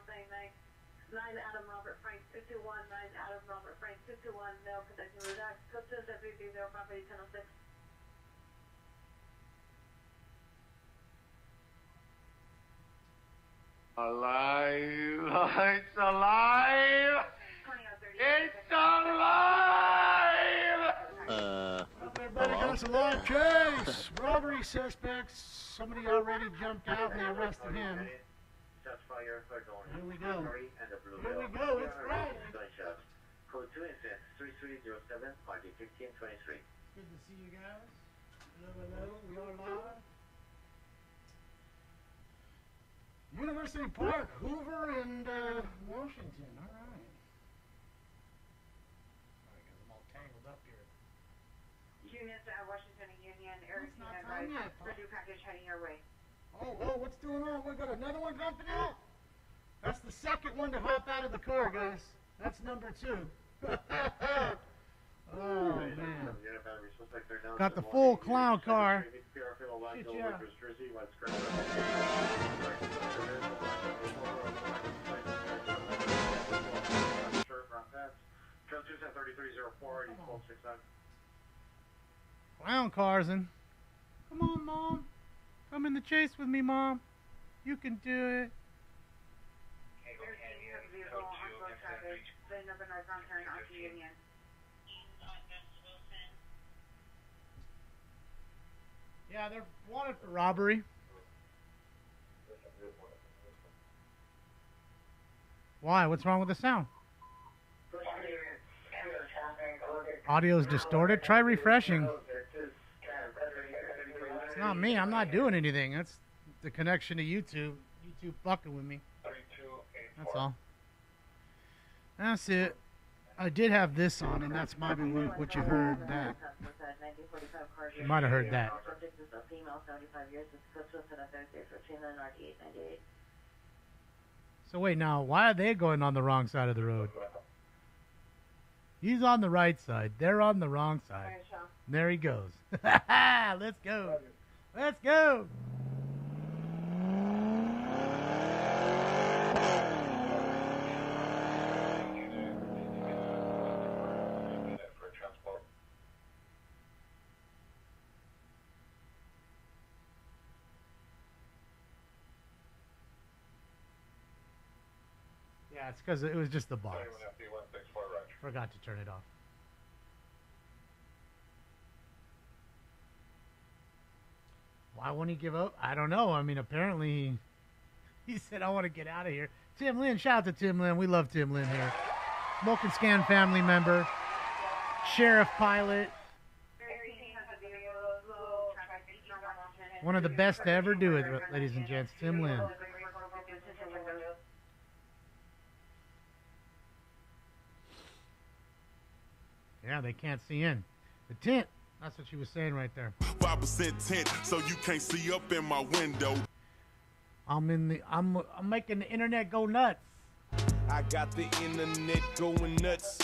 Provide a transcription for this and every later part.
saying 9 Adam Robert Frank 221, 9 Adam Robert Frank 221, male conducting route X, code 273 property 1006. Alive! It's alive! It's alive! Everybody got a live chase! Robbery suspects. Somebody already jumped out and they arrested him. Here we go. Here we go. It's Friday. Code 2 incident 3307, party 1523. Good to see you guys. Hello, hello. We are live. University Park, Hoover, and Washington. All right. All right, guys, I'm all tangled up here. Units at Washington and Union, Erickson and Purdue package heading your way. Oh, what's going on? We got another one jumping out? That's the second one to hop out of the car, guys. That's number 2. Oh, man. Got the full clown car. Shit, yeah. Clown cars and come on, Mom. Come in the chase with me, Mom. You can do it. Yeah, they're wanted for robbery. Why? What's wrong with the sound? Audio's distorted. Try refreshing. It's not me. I'm not doing anything. That's the connection to YouTube. YouTube fucking with me. That's all. That's it. I did have this on, and that's Bobby Luke, what you heard. That. You might have heard that. So wait, now, why are they going on the wrong side of the road? He's on the right side. They're on the wrong side. There he goes. Let's go. Let's go. Yeah, it's because it was just the box. Forgot to turn it off. Why won't he give up? I don't know. I mean, apparently he said, I want to get out of here. Tim Lynn, shout out to Tim Lynn. We love Tim Lynn here. Smoke and Scan family member. Sheriff pilot. One of the best to ever do it, ladies and gents. Tim Lynn. Yeah, they can't see in. The tint. That's what she was saying right there. 5% tint, so you can't see up in my window. I'm making the internet go nuts. I got the internet going nuts.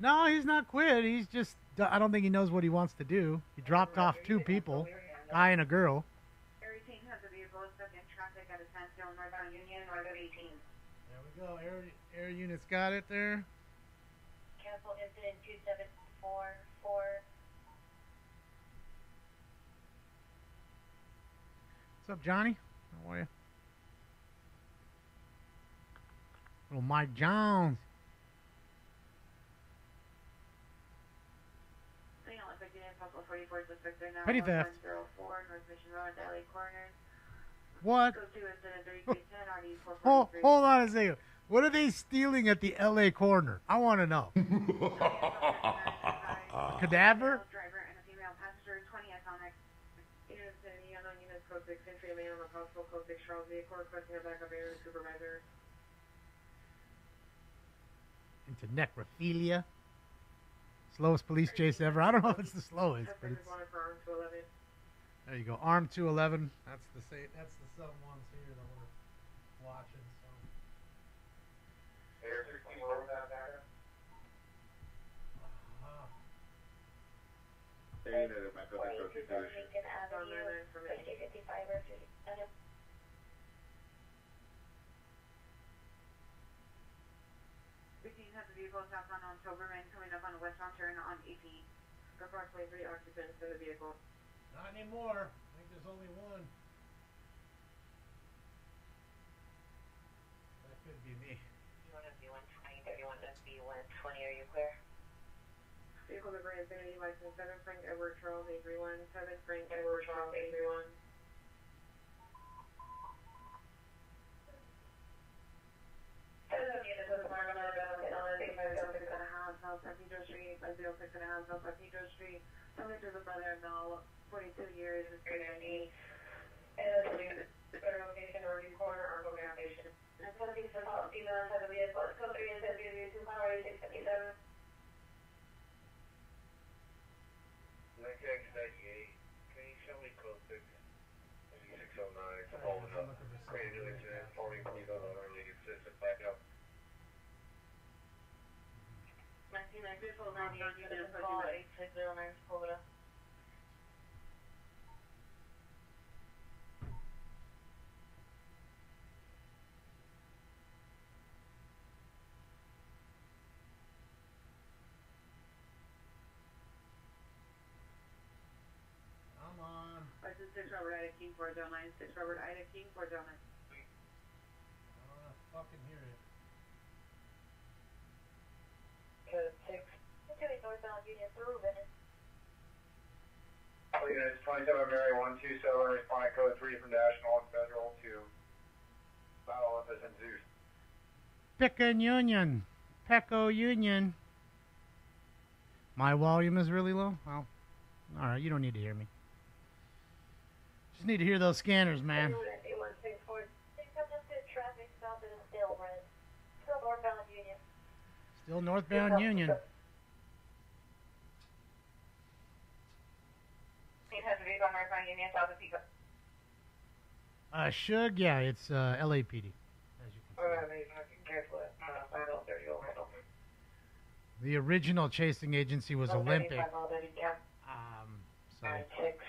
No, he's not quit. He's just, I don't think he knows what he wants to do. He dropped off 2 people, guy and a girl. Area 18 has a vehicle stuck in traffic at a standstill northbound Union, north of 18. There we go. Air unit's got it there. Cancel incident 2744. What's up, Johnny? How are you? Little Mike Jones. Petty theft. What? Hold on a second. What are they stealing at the LA corner? I want to know. Cadaver? Into necrophilia. Slowest police chase ever. I don't know if it's the slowest, but it's... There you go. Arm 211. That's the sub ones here that we're watching. So. Air 16 over that matter. vehicle stopped on October and coming up on a westbound turn on 18. Approximately 3 occupants for the vehicle. Not anymore. I think there's only one. That could be me. You want to be 120, 31 to be 120, are you clear? Vehicle number Infinity, license 7 Frank Edward Charles 831, 7 Frank Edward Charles 831. South San Pedro Street, 506 and a half South San Pedro Street, coming to the brother-in-law, 42 years, is 390. And the federal location or corner or program station. It's going to be for top female inside the vehicle. It's code 3 and 2 power 677. 1998, can you show me code 6? 609, following up. Created new incident, following police on early assistant backup. 1994, 98, Call 8609, pull it up. Come on. License 6 Robert Ida King 409, 6 Robert Ida King 409. I don't want to fucking hear it. Code 6. Doing northbound Union through Venice. All units, 27 Mary 127, responding code 3 from National and Federal to Battle Olympus and Zeus. Pickin' Union. Pecco Union. My volume is really low? Well, alright, you don't need to hear me. Just need to hear those scanners, man. Traffic stop is still red. Still northbound Union. Still northbound Union. It has a vehicle on northbound Union, south of Pico. Shug, yeah, it's LAPD. As you can see. The original chasing agency was Olympic. So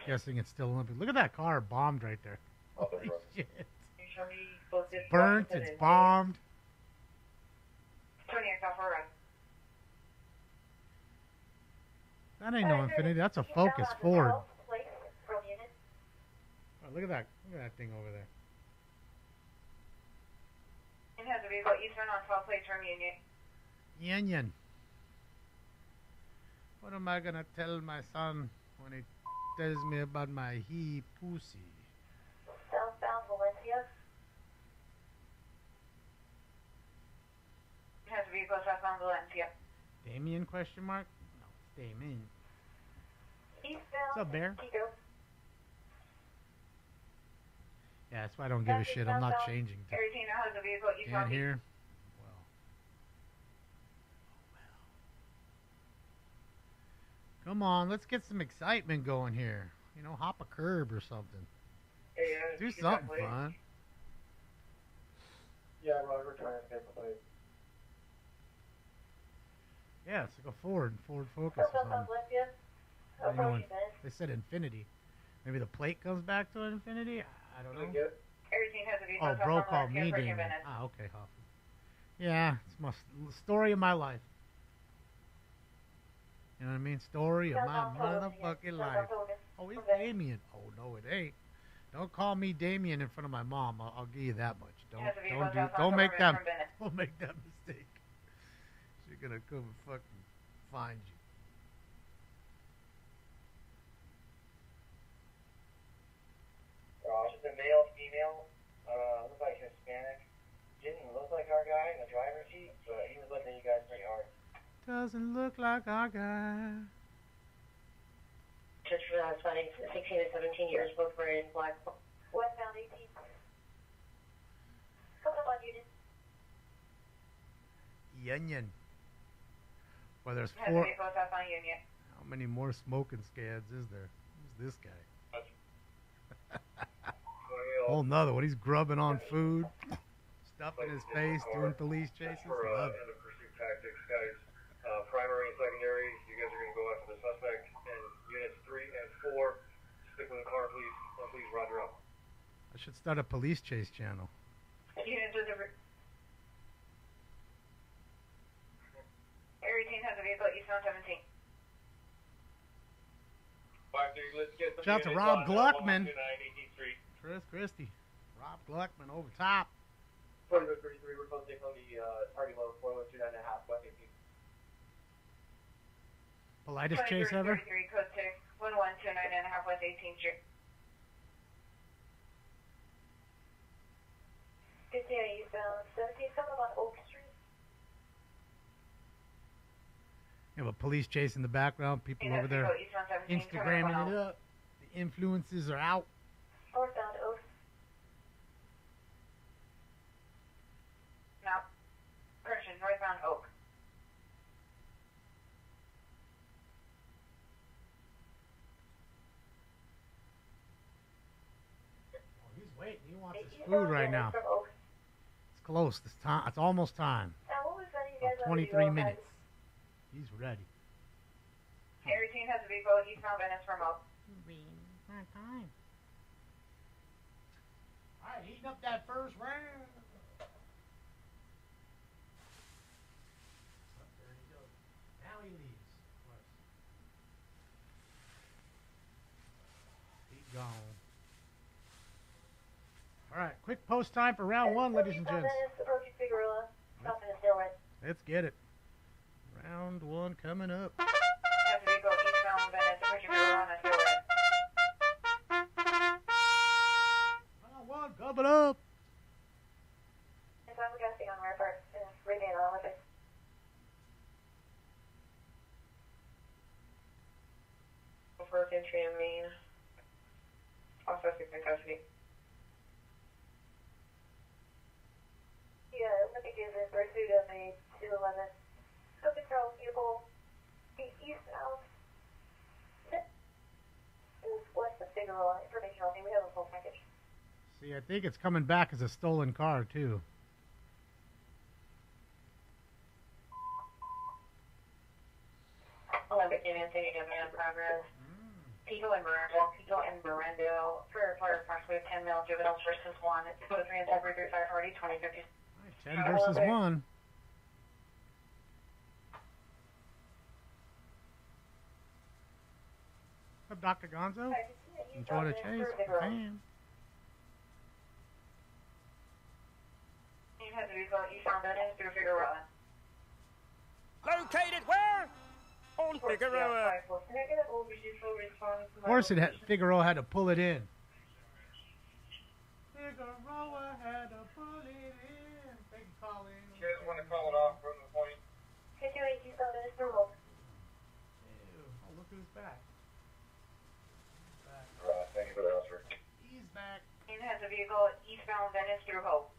guessing it's still Olympic. Look at that car bombed right there. Holy shit. It's burnt, it's bombed. 20 South Road. That ain't no Infinity, that's a Focus Ford. Oh, look at that thing over there. It has a vehicle eastern on 12 plate term Union. Union. What am I gonna tell my son when he tells me about my he pussy? Southbound Valencia. It has a vehicle southbound Valencia. Damien question mark? No, it's Damien. Eastbound. What's up, Bear? Pico. Yeah, that's why I don't give a shit. I'm not changing. Area team now has a vehicle eastbound. Can't hear. Well. Come on, let's get some excitement going here. You know, hop a curb or something. Do something fun. Yeah, Roger, trying to get the plate. Yeah, it's like a Ford Focus or something. You know, they said Infinity. Maybe the plate comes back to an Infinity? I don't know. Everything has a vehicle. Oh, bro called me Damien. Ah, okay, Hoffman. Yeah, it's my story of my life. You know what I mean? Story of my motherfucking life. Oh, it's Damien. Oh, no, it ain't. Don't call me Damien in front of my mom. I'll give you that much. Don't make that mistake. She's gonna come and fucking find you. Just a male, female, looked like Hispanic. Didn't look like our guy in the driver's seat, but he was looking at you guys pretty hard. Doesn't look like our guy. Just for that, 16 to 17 years, both wearing black. Westbound 18. Come on, unit. Union. Well, there's Has a four. vehicle southbound Union. How many more smoking scads is there? Who's this guy? Whole nother one. He's grubbing on food, stuffing his face, doing police chases. For Love end of pursuit tactics, guys. Primary and secondary, you guys are going to go after the suspect. And units 3 and 4, stick with the car, please. Please, roger up. I should start a police chase channel. Units with a 117. Let's get some Shout out to units Rob on, Gluckman. 1129 18th Street. Chris Christie. Rob Gluckman over top. 4133, we're supposed to take on the target load 4129.5 West 18th. Politest chase ever. 33, code 6, 1129.5 West 18th Street. Good day, eastbound 17, coming on Oak Street. You have a police chase in the background. People over there Instagramming it up. The influences are out. Northbound Oak. Now, correction, northbound Oak. Oh, he's waiting. He wants his food right now. It's close. It's time. It's almost time. Now, what was that you guys 23 minutes. He's ready. Every team has a vehicle eastbound Venice from Oak. Not time. All right, heating up that first round. There he goes. Now he leaves. He's gone. All right, quick post time for round one, ladies and gents. Approaching Figueroa. Stop in the still right. Let's get it. Round one coming up. Has a vehicle eastbound Venice approaching Figueroa on the still right. Round one coming up. And so I'm guessing on refer and remain on with it. First entry in Maine. Also 6 in custody. Yeah, I think is in pursuit of a 211. So control vehicle eastbound. Is west of Figueroa. Information only. We have a full package. See, I think it's coming back as a stolen car, too. Olympic Union City in progress. Pico and Mirando for approximately 10 male juveniles versus 1. It's code 3 and temporary 3540, 2050. 10 versus 1. What's up, Dr. Gonzo? Enjoy the chase. Bam. Team has a vehicle eastbound Venice through Figueroa. Located where? On Figueroa. Of course, Figueroa had to pull it in. Figueroa had to pull it in. Thank you, Colin. You guys want to call it off from the point? Continuing eastbound Venice through Oak. Oh, look who's back. Thank you for the answer. He's back. Team has a vehicle eastbound Venice through Hope.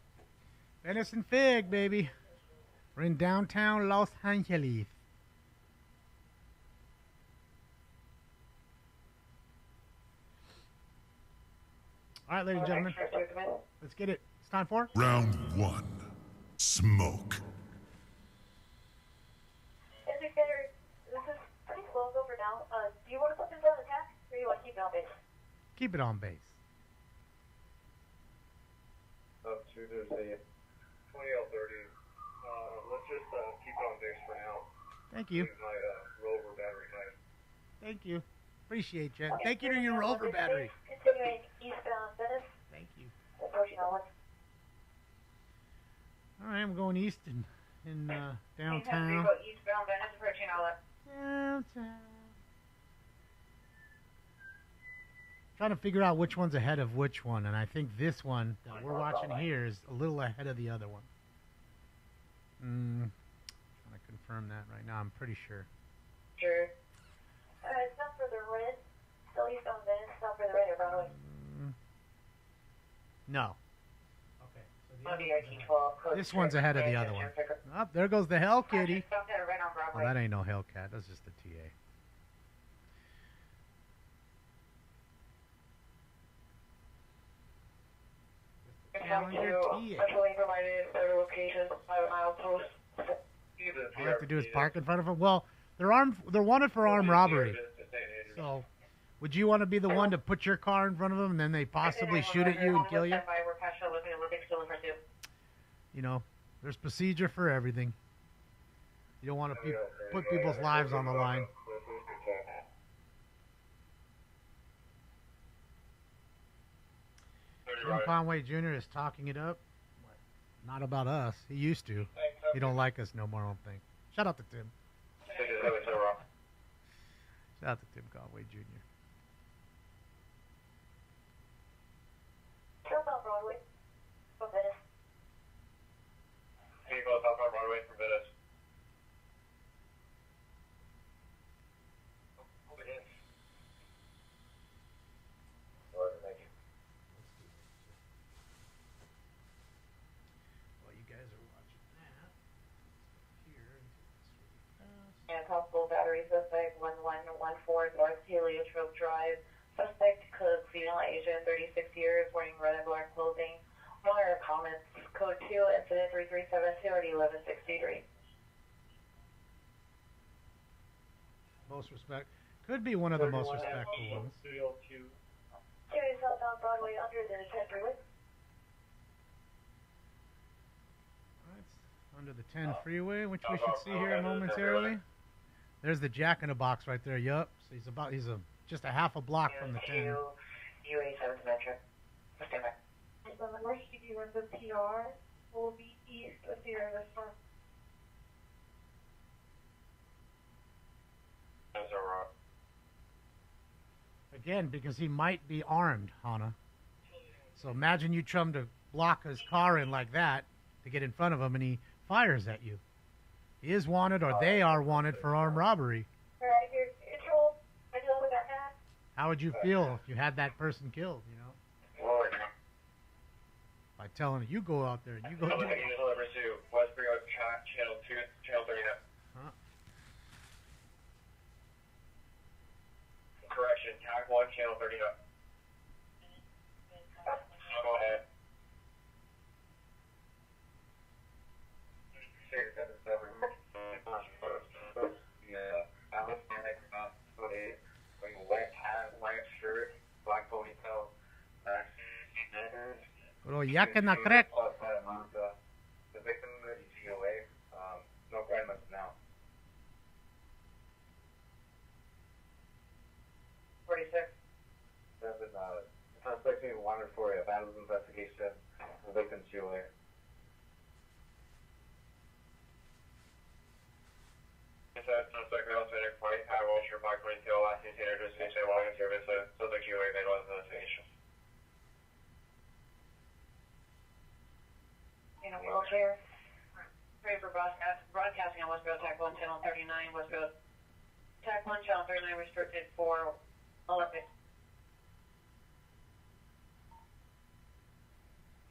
Venice and Fig, baby. We're in downtown Los Angeles. All right, ladies and gentlemen, let's get it. It's time for Round one. Smoke. This is pretty slow over now. Do you want to put this on attack, or do you want to keep it on base? keep it on base. Up to there's a 20L30. Let's just keep it on base for now. Thank you. Leave my rover battery nice. Thank you. Appreciate you. Thank you to your rover battery. Continuing eastbound Venice. Thank you. Approaching Owens. All right, I'm going east in downtown. Eastbound Venice approaching Owens. Downtown. Trying to figure out which one's ahead of which one, and I think this one that we're watching here is a little ahead of the other one. Trying to confirm that right now. I'm pretty sure. Sure. It's not for the red. Still eastbound Venice. It's not for the red or Broadway. No. Okay. This one's ahead of the other one. Oh, there goes the Hell Kitty. Well, that ain't no Hellcat. That's just a TA. All I have to do is park in front of them. Well, they're wanted for armed robbery. So, would you want to be the one to put your car in front of them and then they possibly shoot at you and kill you? You know, there's procedure for everything. You don't want to put people's lives on the line. Tim Conway Jr. is talking it up. Not about us. He used to. He don't like us no more, I don't think. Shout out to Tim. Shout out to Tim Conway Jr. Southbound Broadway from Venice. Vehicle southbound Broadway from Venice. Thank you. While you guys are watching that, here. And possible battery suspect 1114 North Heliotrope Drive. Suspect code female, Asian, 36 years, wearing red and black clothing. More comments, code 2, incident 3372 at 1163. Most respect. Could be one of the most respectful ones. Series southbound Broadway under the 10 freeway. Under the 10 freeway, which we should see here momentarily. There's the Jack in the Box right there. Yup. So he's just a half a block from the 10. UA7 Metro. Stand by. The emergency viewer of the PR will be east of the area storm. Again, because he might be armed, Hana. So imagine you trying to block his car in like that to get in front of him, and he fires at you. He is wanted, or they are wanted for armed robbery. Alright, here, control. I deal with that now. How would you feel if you had that person killed, you know? By telling you go out there and you go do it. Westbury Channel 2, Channel 39. Huh? Correction, TAC 1, Channel 39. Go ahead. Yeah, Alice Manic, wearing a white hat, white shirt, black ponytail, Pero ya que na crack. The victim is GOA. No crime as now. 46. Suspect being wanted for a battle investigation. The victim's GOA. Suspect male, center, 20, hat, white shirt, black ponytail, last name, address, walking service, subject GOA, made one investigation. In a wheelchair. Ready for broadcasting on Westfield TAC 1, Channel 39, Westfield TAC 1, Channel 39, restricted for Olympics.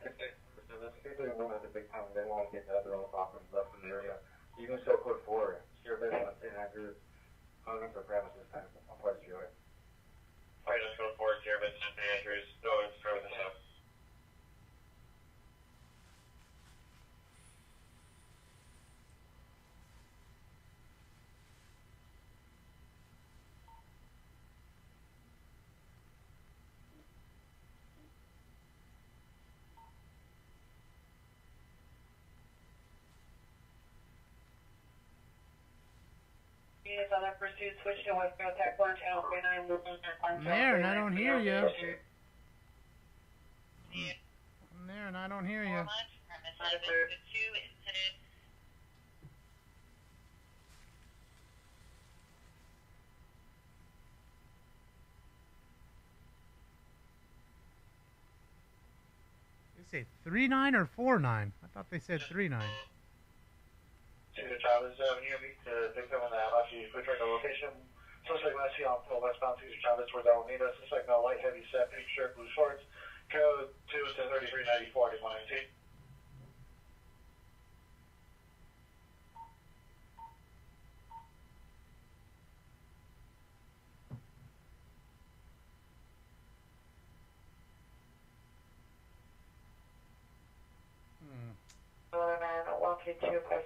Particularly women at the big time, they want to get the other offerings left in the area. You can still put forward. Sure, they want to St. Andrews, Congress, or premises time. I'm part of GOA. I just go forward here, but St. Andrews, no, it's for the south. Other pursuit, switch to Westfield TAC 1, Channel 39, I'm there and I don't hear you. I'm there and I don't hear you. They say 3-9 or 4-9? I thought they said 3-9. Cedar Chavez Avenue, meet the victim in the Apache food truck location. Suspect last seen on full westbound Cedar Chavez towards Alameda. Suspect no light, heavy set, pink shirt, blue shorts. Code 2 to 3394 at 119.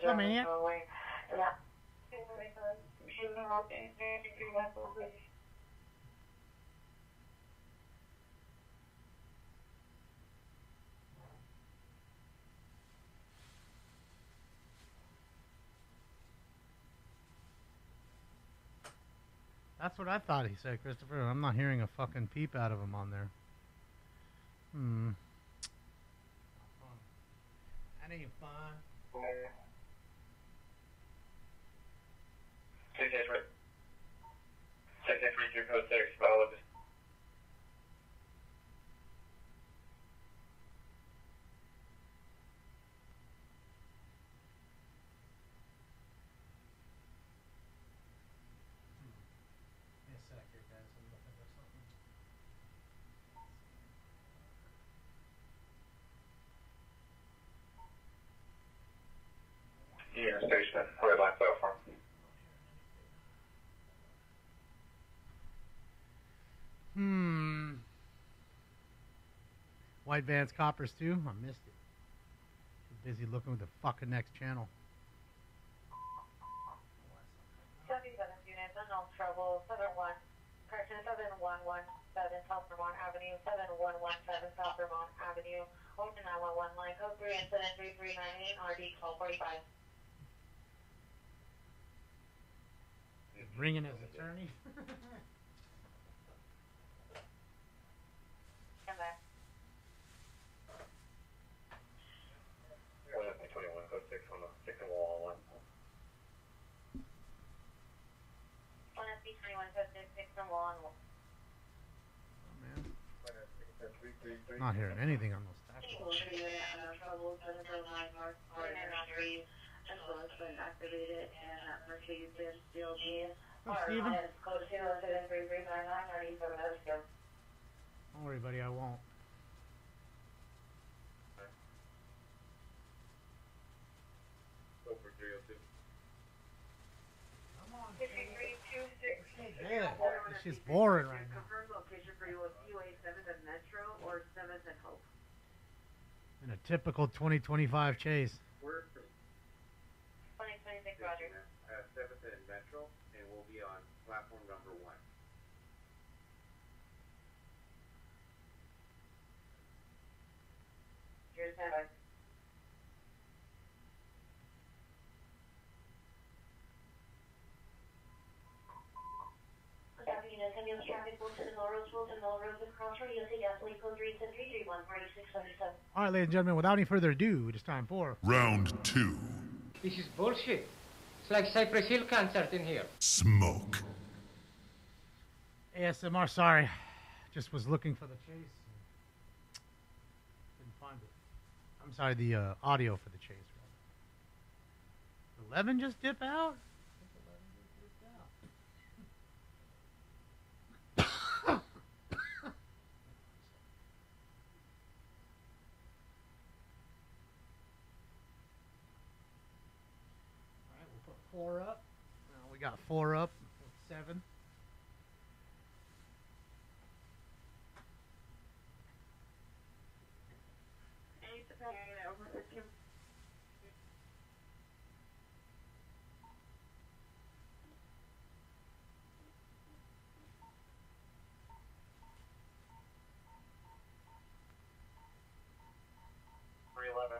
Come here. That's what I thought he said, Christopher. I'm not hearing a fucking peep out of him on there. That ain't fun. 683 code 6, follow this. Give me a sec here, guys. I'm looking for something. Union Station, red line platform. White Vans Coppers too? I missed it. Too busy looking with the fucking next channel. 77 units, unknown trouble, 71, correction, 7117 South Vermont Avenue, 7117 South Vermont Avenue, over to 911 line code 3, incident 3398, RD 1245. Bringing his attorney. Come back. 21 code 6 on the 6 and wall 1. 1SB 21 code 6 and wall 1. Oh, man. Not hearing anything on those tackles. Trouble, 709 North, Street, as well as been activated, and that Mercedes-Benz CLG. Oh, Steven. Code 073399, RD 702. Don't worry, buddy. I won't. Over 302. Come on. 5326. Yeah, it's just boring right now. Confirm location for you with UA 7th and Metro or 7th and Hope. In a typical 2025 chase. We're 2026, Roger. 7th and Metro, and we'll be on platform number 1. Here's that. All right, ladies and gentlemen, without any further ado, it is time for Round 2. This is bullshit. It's like Cypress Hill concert in here. Smoke. ASMR. Sorry, just was looking for the chase. Didn't find it. I'm sorry, the audio for the chase. 11 just dip out? Alright, we'll put 4 up. We got 4 up, 7.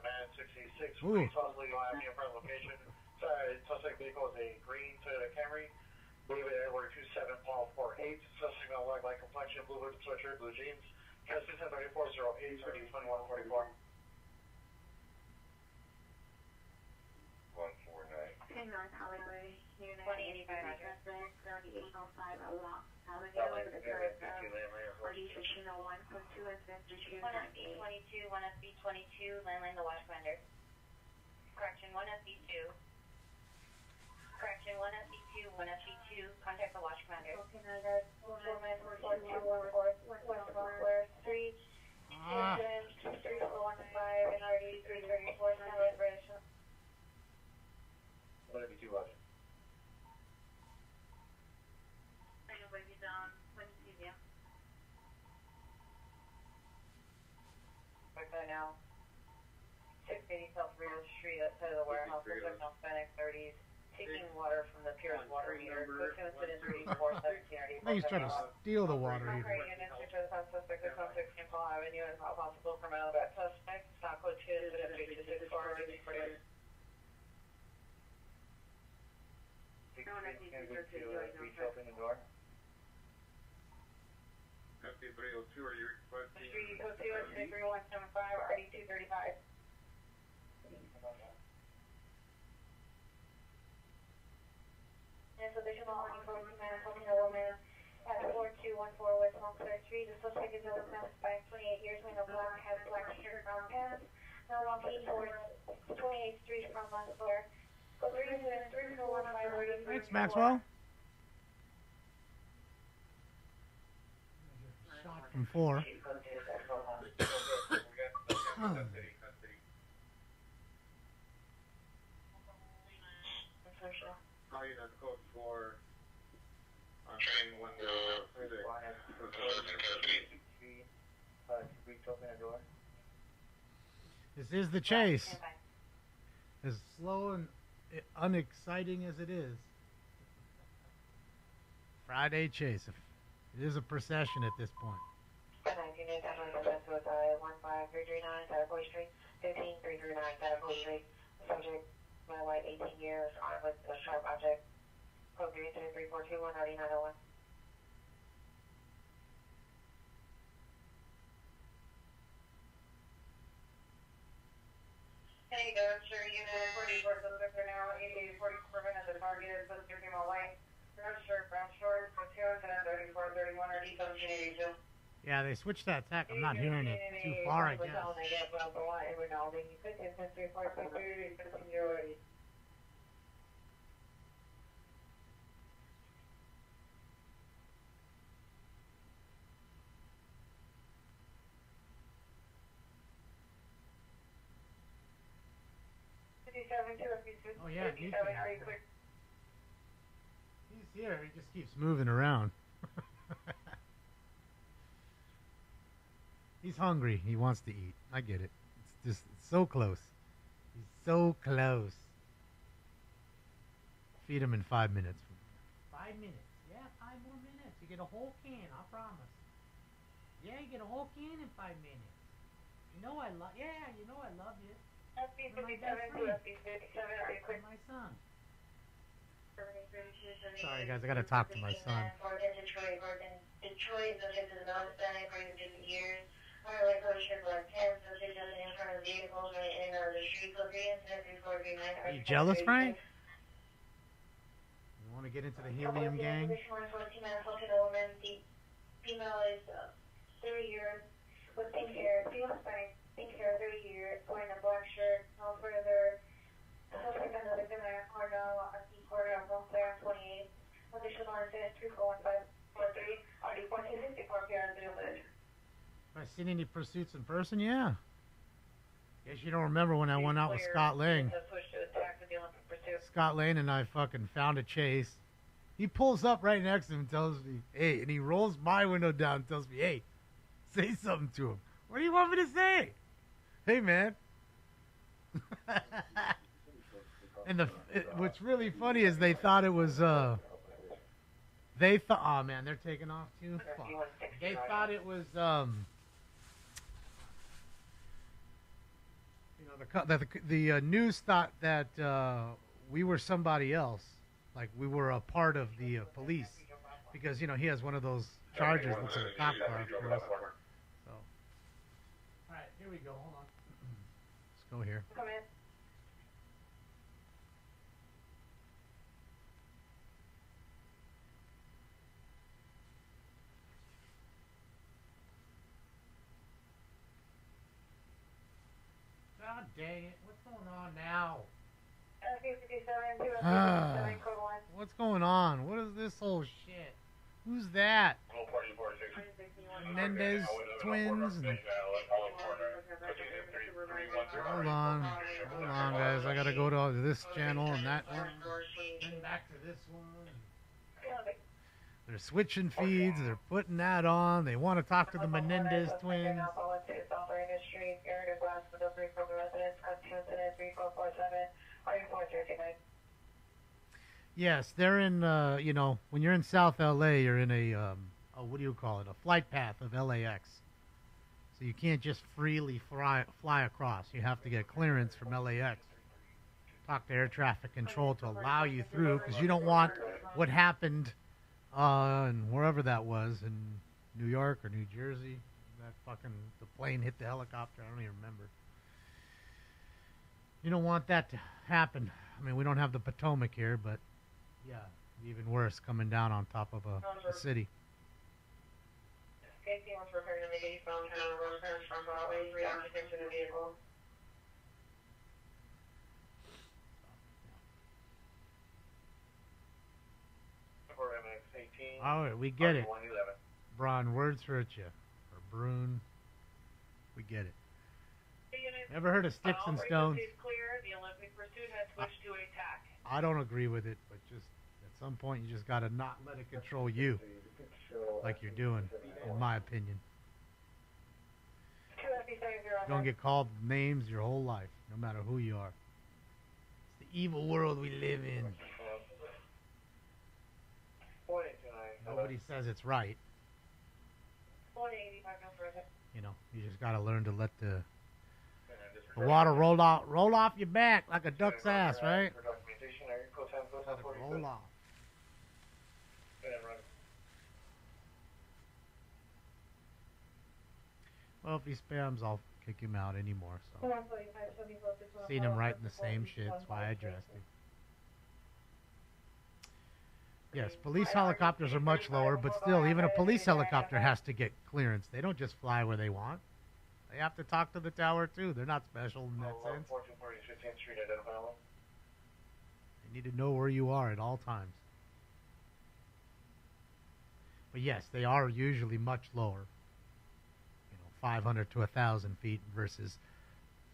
Man 66, Ooh. South Legal Avenue, front location. Suspect vehicle is a green Toyota Camry. David Edward 27 Paul 48. Suspect on light complexion, blue hood sweatshirt, blue jeans. Custody 3408 30 2144. 149. 10 North Hollywood, Unit 2085, address 3805 Along Avenue, with the current RD 1501, code 2 and 5298. 1SB 22, 1SB 22, landline the watchfinder. Correction, 1SB 2. Correction, 1SB 2, 1SB 2, contact the watchfinder. Okay, now that's 4944143, incident 3415, and RD 334, celebration. What if you watch? I'm going to break it down when you see you. Right by now. 680 South Rio Street outside of the warehouse, suspect on Hispanic 30s, taking water from the Pierce water meter. Quick incident 3417 I think he's trying to steal the water heater. Units to the suspect is on 16 Paul Avenue. It's not possible for mail that suspect. Stock code 2 incident 3264 already reported. Can we go to reach open the door? 302, are you requesting? Street code 2063175 RD235. And so additional on for man assaulting a woman at 4214 West Montclair Street. The suspect is over 28 years, wearing a black hat, black shirt, brown pants. Now walking towards 28th Street from Montclair. Go 34115 Thanks, Maxwell. Shot from 4. Unit code 4 on train 106. This is the chase. As slow and unexciting as it is. Friday chase. It is a procession at this point. 1989, 15339, Saddle Street, 15339, Saddle Street. Subject, my white, 18 years, armed with a sharp object. Code 33421, RD901. Hey, sure, unit 44, suspect are now 8844 minutes. The target is suspect female white, brown shirt, brown shorts, 3431, RD 1782. Yeah, they switched that tack. I'm not hearing it too far, I guess. Oh, yeah, he's here. He just keeps moving around. He's hungry. He wants to eat. I get it. It's just so close. He's so close. Feed him in 5 minutes. 5 minutes. Yeah, 5 more minutes. You get a whole can, I promise. Yeah, you get a whole can in 5 minutes. You know I love. Yeah, you know I love you. You're my best friend. You're my son. Sorry, guys. I gotta talk to my son. Detroit, subject to the non-Hispanic for 50 years. Highway pollution blood 10, subject doesn't in front of vehicles running in and out of the street. Code 3 incident 3439. Are you jealous, Frank? You want to get into the helium gang? Female is 30 years with pink hair. Female Hispanic, pink hair, 30 years, wearing a black shirt. No further. Suspect another victim at Cornell, Cornell, Montclair, 28. Additional on 341543. RD 1464 PR Village. Have I seen any pursuits in person? Yeah. Guess you don't remember when I went out with Scott Lang. Scott Lane and I fucking found a chase. He pulls up right next to him and tells me, hey, and he rolls my window down and tells me, hey, say something to him. What do you want me to say? Hey, man. And what's really funny is they thought it was, oh, man, they're taking off too? Fuck. They thought it was, the news thought that we were somebody else, like we were a part of the police, because he has one of those Chargers, looks like a cop car, of course. So, all right, here we go. Hold on. Let's go here. Come in. God dang it. What's going on now? What's going on? What is this whole shit? Who's that? Menendez twins? Hold on, guys. I gotta go to this channel and that one. Then back to this one. They're switching feeds. They're putting that on. They want to talk to the Menendez twins. Yes, they're in, when you're in South LA, you're in a what do you call it? A flight path of LAX. So you can't just freely fly across. You have to get clearance from LAX. Talk to air traffic control to allow you through, because you don't want what happened and wherever that was, in New York or New Jersey. That fucking, the plane hit the helicopter. I don't even remember. You don't want that to happen. I mean, we don't have the Potomac here, but yeah, even worse coming down on top of a city. Safety was repaired in the eastbound town road turns from Broadway, 3 occupants in the vehicle. All right, we get it. Braun, words hurt you. Or Brune. We get it. Ever heard of sticks and stones? Clear. The Olympic pursuit has switched to attack. I don't agree with it, but just at some point you just got to not let it control you like you're doing, in my opinion. You're going to get called names your whole life, no matter who you are. It's the evil world we live in. Nobody says it's right. You know, you just got to learn to let the water roll off your back like a duck's ass, right? Let it roll off. Well, if he spams, I'll kick him out anymore. So, seen him writing the same shit. That's why I addressed him. Yes, police helicopters are much lower, but still, even a police helicopter has to get clearance. They don't just fly where they want. They have to talk to the tower, too. They're not special in that sense. They need to know where you are at all times. But yes, they are usually much lower. 500 to 1,000 feet versus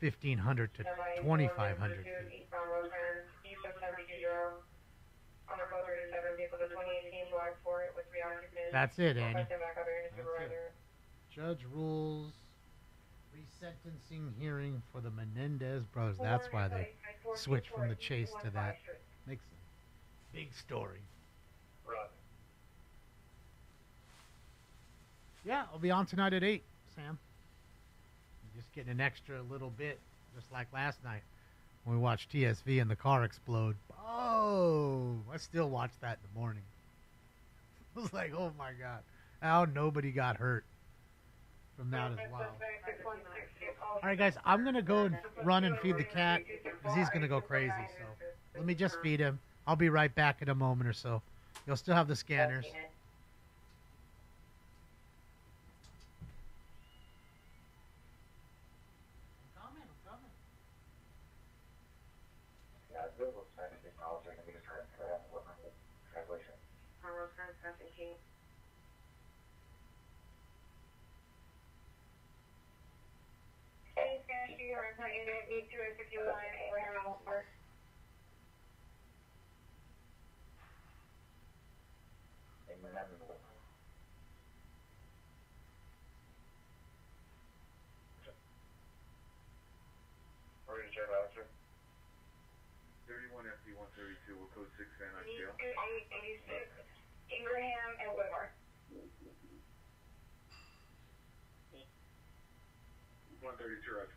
1,500 to 2,500 feet. That's it, Annie. That's it. Judge rules resentencing hearing for the Menendez brothers. That's why they switched from the chase to that. Makes a big story. Yeah, I'll be on tonight at 8, Sam. I'm just getting an extra little bit, just like last night when we watched TSV and the car explode. Oh, I still watch that in the morning. I was like, oh my God, how nobody got hurt from that as well. All right, guys, I'm going to go and run and feed the cat because he's going to go crazy. So let me just feed him. I'll be right back in a moment or so. You'll still have the scanners. Ready to check out, sir? 31 FD 132 with code 6 Van Arceo. 86, Ingraham and Whitmore. 132, Roger.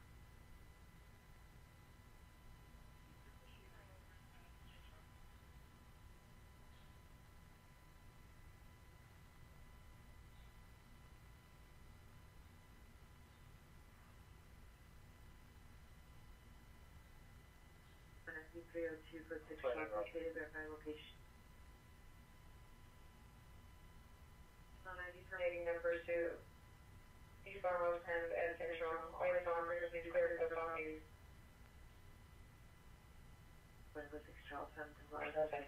NSC 302, code 6 located, verify location. Terminating number 2. Eastbound Road 10 and finish on. Waiting on emergency cleared to the bodies. 106 Charles 7 to Florida, Southwest.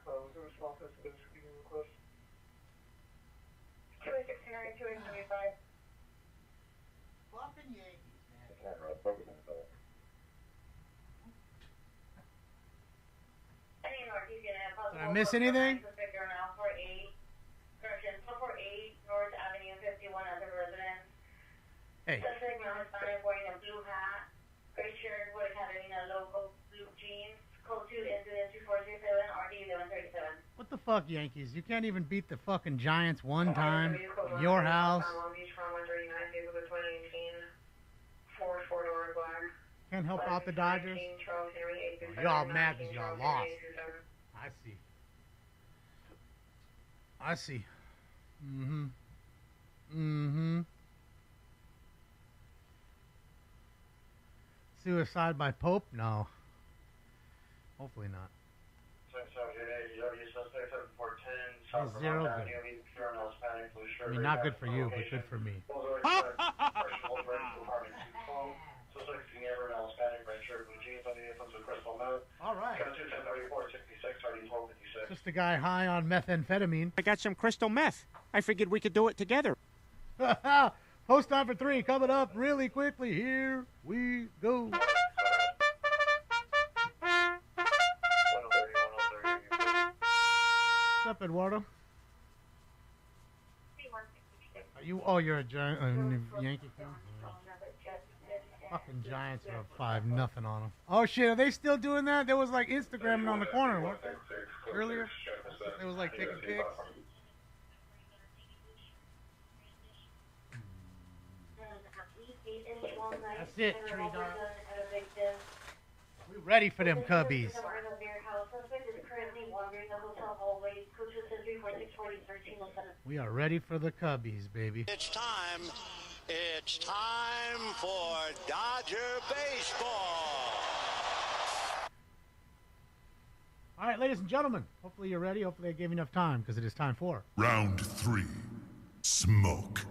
The response is good. Speaking request. 269, 275. Fucking Yankees, man. Did I miss anything? Correction, 448 North Avenue. Hey. Suspect non-Hispanic wearing a blue hat, gray shirt with Catalina logo, blue jeans, code 2 incident 2437, RD 1137. What the fuck, Yankees? You can't even beat the fucking Giants one time in your house. Can't help out the Dodgers. Y'all mad because y'all lost. I see. I see. Mm-hmm. Mm-hmm. Suicide by Pope? No. Hopefully not. He's zero good. I mean, not good for you, but good for me. All right. Just a guy high on methamphetamine. I got some crystal meth. I figured we could do it together. Post time for 3 coming up really quickly. Here we go. What's up, Eduardo? Are you? Oh, you're a giant, Yankee fan. Fucking Giants are up 5-0 on them. Oh shit, are they still doing that? There was like Instagramming on the corner, weren't they? Earlier, it was like taking pics. That's it, Tree Dog. We ready for them Cubbies. We are ready for the Cubbies, baby. It's time. It's time for Dodger baseball. All right, ladies and gentlemen. Hopefully you're ready. Hopefully I gave you enough time because it is time for Round 3. Smoke.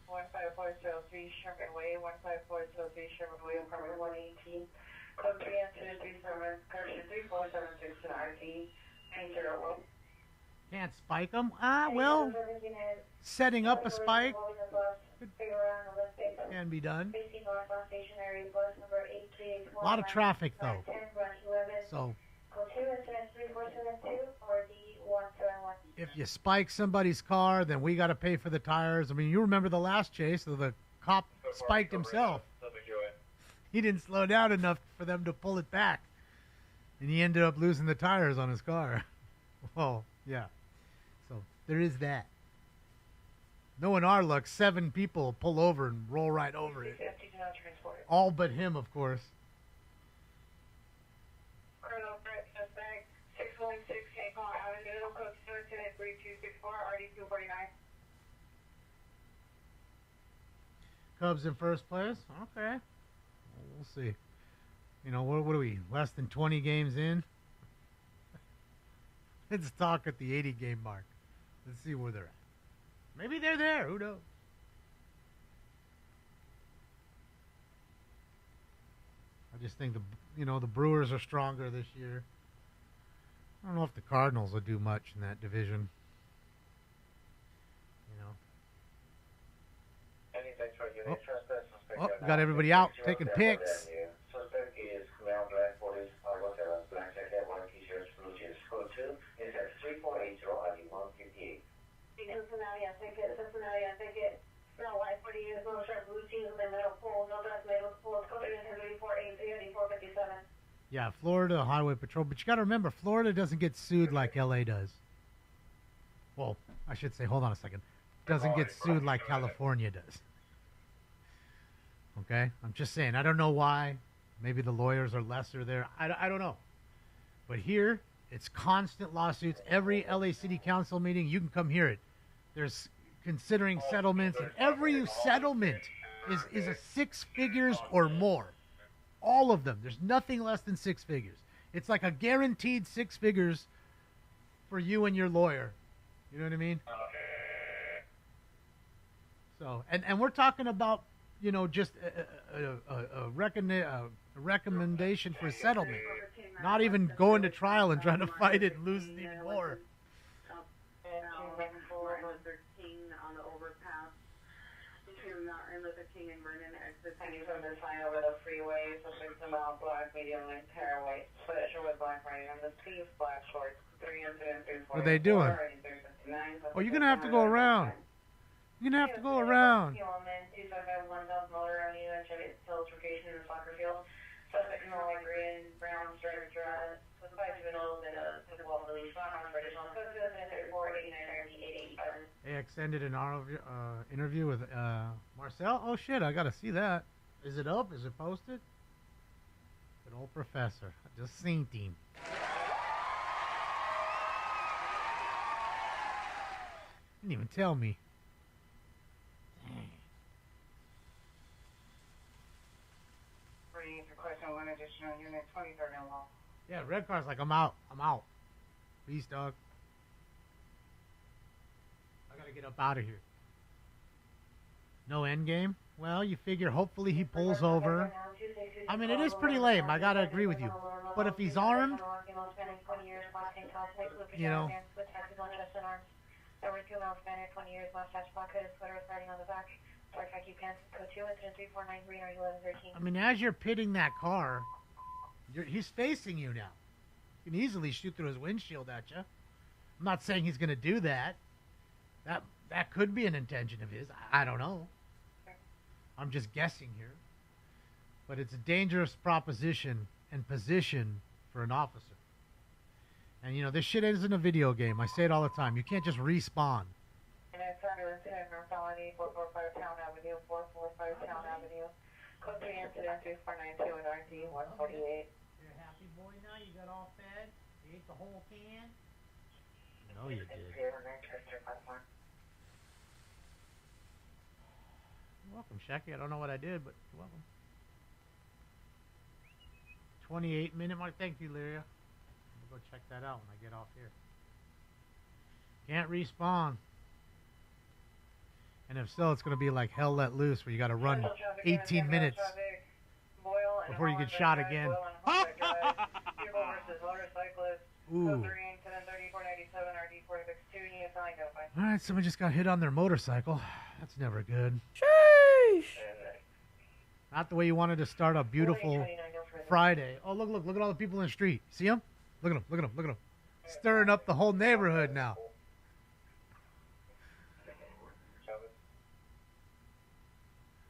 15403 Sherman Way, 15403 Sherman Way, apartment 118. Code 3 237, correction 3476 to RT 901. Can't spike them? Well, setting up a spike can be done. A lot of traffic, though. So, if you spike somebody's car, then we got to pay for the tires. I mean, you remember the last chase, so the cop spiked himself. He didn't slow down enough for them to pull it back. And he ended up losing the tires on his car. Well, yeah. So there is that. Knowing our luck, 7 people pull over and roll right over it. All but him, of course. Colonel Brett, suspect 616 St. Paul Avenue, code 3264, RD 249. Cubs in first place? Okay. We'll see. You know, what are we? Less than 20 games in? Let's talk at the 80 game mark. Let's see where they're at. Maybe they're there. Who knows? I just think the Brewers are stronger this year. I don't know if the Cardinals will do much in that division. Oh, got everybody out taking pics. Suspect is male, black, 40s, black jacket, white t-shirts, blue jeans. Code 2 is at 3480 ID 158. Cincinnati, I think it. No white 40 years, no shirt, blue jeans with a metal pole, no dress, metal pole. Code 3483 457. Yeah, Florida Highway Patrol. But you got to remember, Florida doesn't get sued like LA does. Well, I should say, hold on a second. Doesn't get sued like California does. Okay? I'm just saying. I don't know why. Maybe the lawyers are lesser there. I don't know. But here, it's constant lawsuits. Every LA City Council meeting, you can come hear it. There's considering settlements, and every settlement is a 6 figures or more. All of them. There's nothing less than 6 figures. It's like a guaranteed 6 figures for you and your lawyer. You know what I mean? So, and we're talking about, just a recommendation for a settlement. Not even going to trial and trying to fight it and lose it even more. On the overpass between Martin Luther King and Vernon, exiting from the sign over the freeway, suspect amount black, medium length hair, white sweatshirt with black writing on the sleeves, black shorts, 3 incidents, 344. What are they doing? Oh, you're gonna have to go around. You're gonna have to go around. Element 2551 South Motor Avenue and Chevy Hills location in the soccer field. Suspect in light gray and brown striped dress with 5 juveniles and a physical release on for additional code 34 89 885. They extended an interview with Marcel. Oh shit, I gotta see that. Is it up? Is it posted? Good old professor. I just seen him. Didn't even tell me. Dang. Requesting 1 additional unit, 23rd and long. Yeah, red car's like, I'm out. I'm out. Peace, dog. I gotta get up out of here. No end game? Well, you figure hopefully he pulls over. I mean, it is pretty lame. I gotta agree with you. But if he's armed, you know. Over 2 miles Spanish, 20 years, mustache, black hooded sweater, riding on the back. Dark khaki pants, code 2, incident 349 green, or 1113. I mean, as you're pitting that car, he's facing you now. You can easily shoot through his windshield at you. I'm not saying he's going to do that. That could be an intention of his. I don't know. I'm just guessing here. But it's a dangerous proposition and position for an officer. And, you know, this shit isn't a video game. I say it all the time. You can't just respawn. And it's under incident for felony, 445 Town Avenue, 445 Town Avenue. Code 3 incident 3492 and RD 148. You're a happy boy now? You got all fed? You ate the whole can? No, you did. You're welcome, Shacky. I don't know what I did, but you're welcome. 28-minute mark. Thank you, Lyria. Go check that out when I get off here. Can't respawn. And if so, it's going to be like Hell Let Loose, where you got to run 18 minutes before you get shot again. Ooh. Alright, someone just got hit on their motorcycle. That's never good. Sheesh! Not the way you wanted to start a beautiful Friday. Oh, look at all the people in the street. See them? Look at him. Stirring up the whole neighborhood now.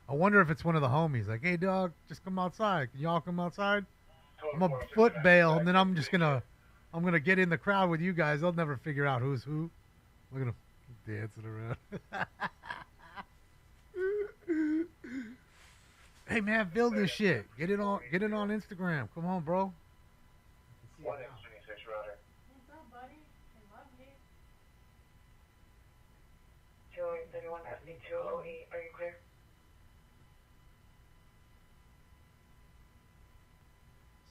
I wonder if it's one of the homies. Like, hey, dog, just come outside. Can y'all come outside? I'm a foot bail, and then I'm gonna get in the crowd with you guys. They'll never figure out who's who. Look at him dancing around. Hey, man, build this shit. Get it on Instagram. Come on, bro. 126 router. What's up, buddy? I love you. 231 SD208, are you clear?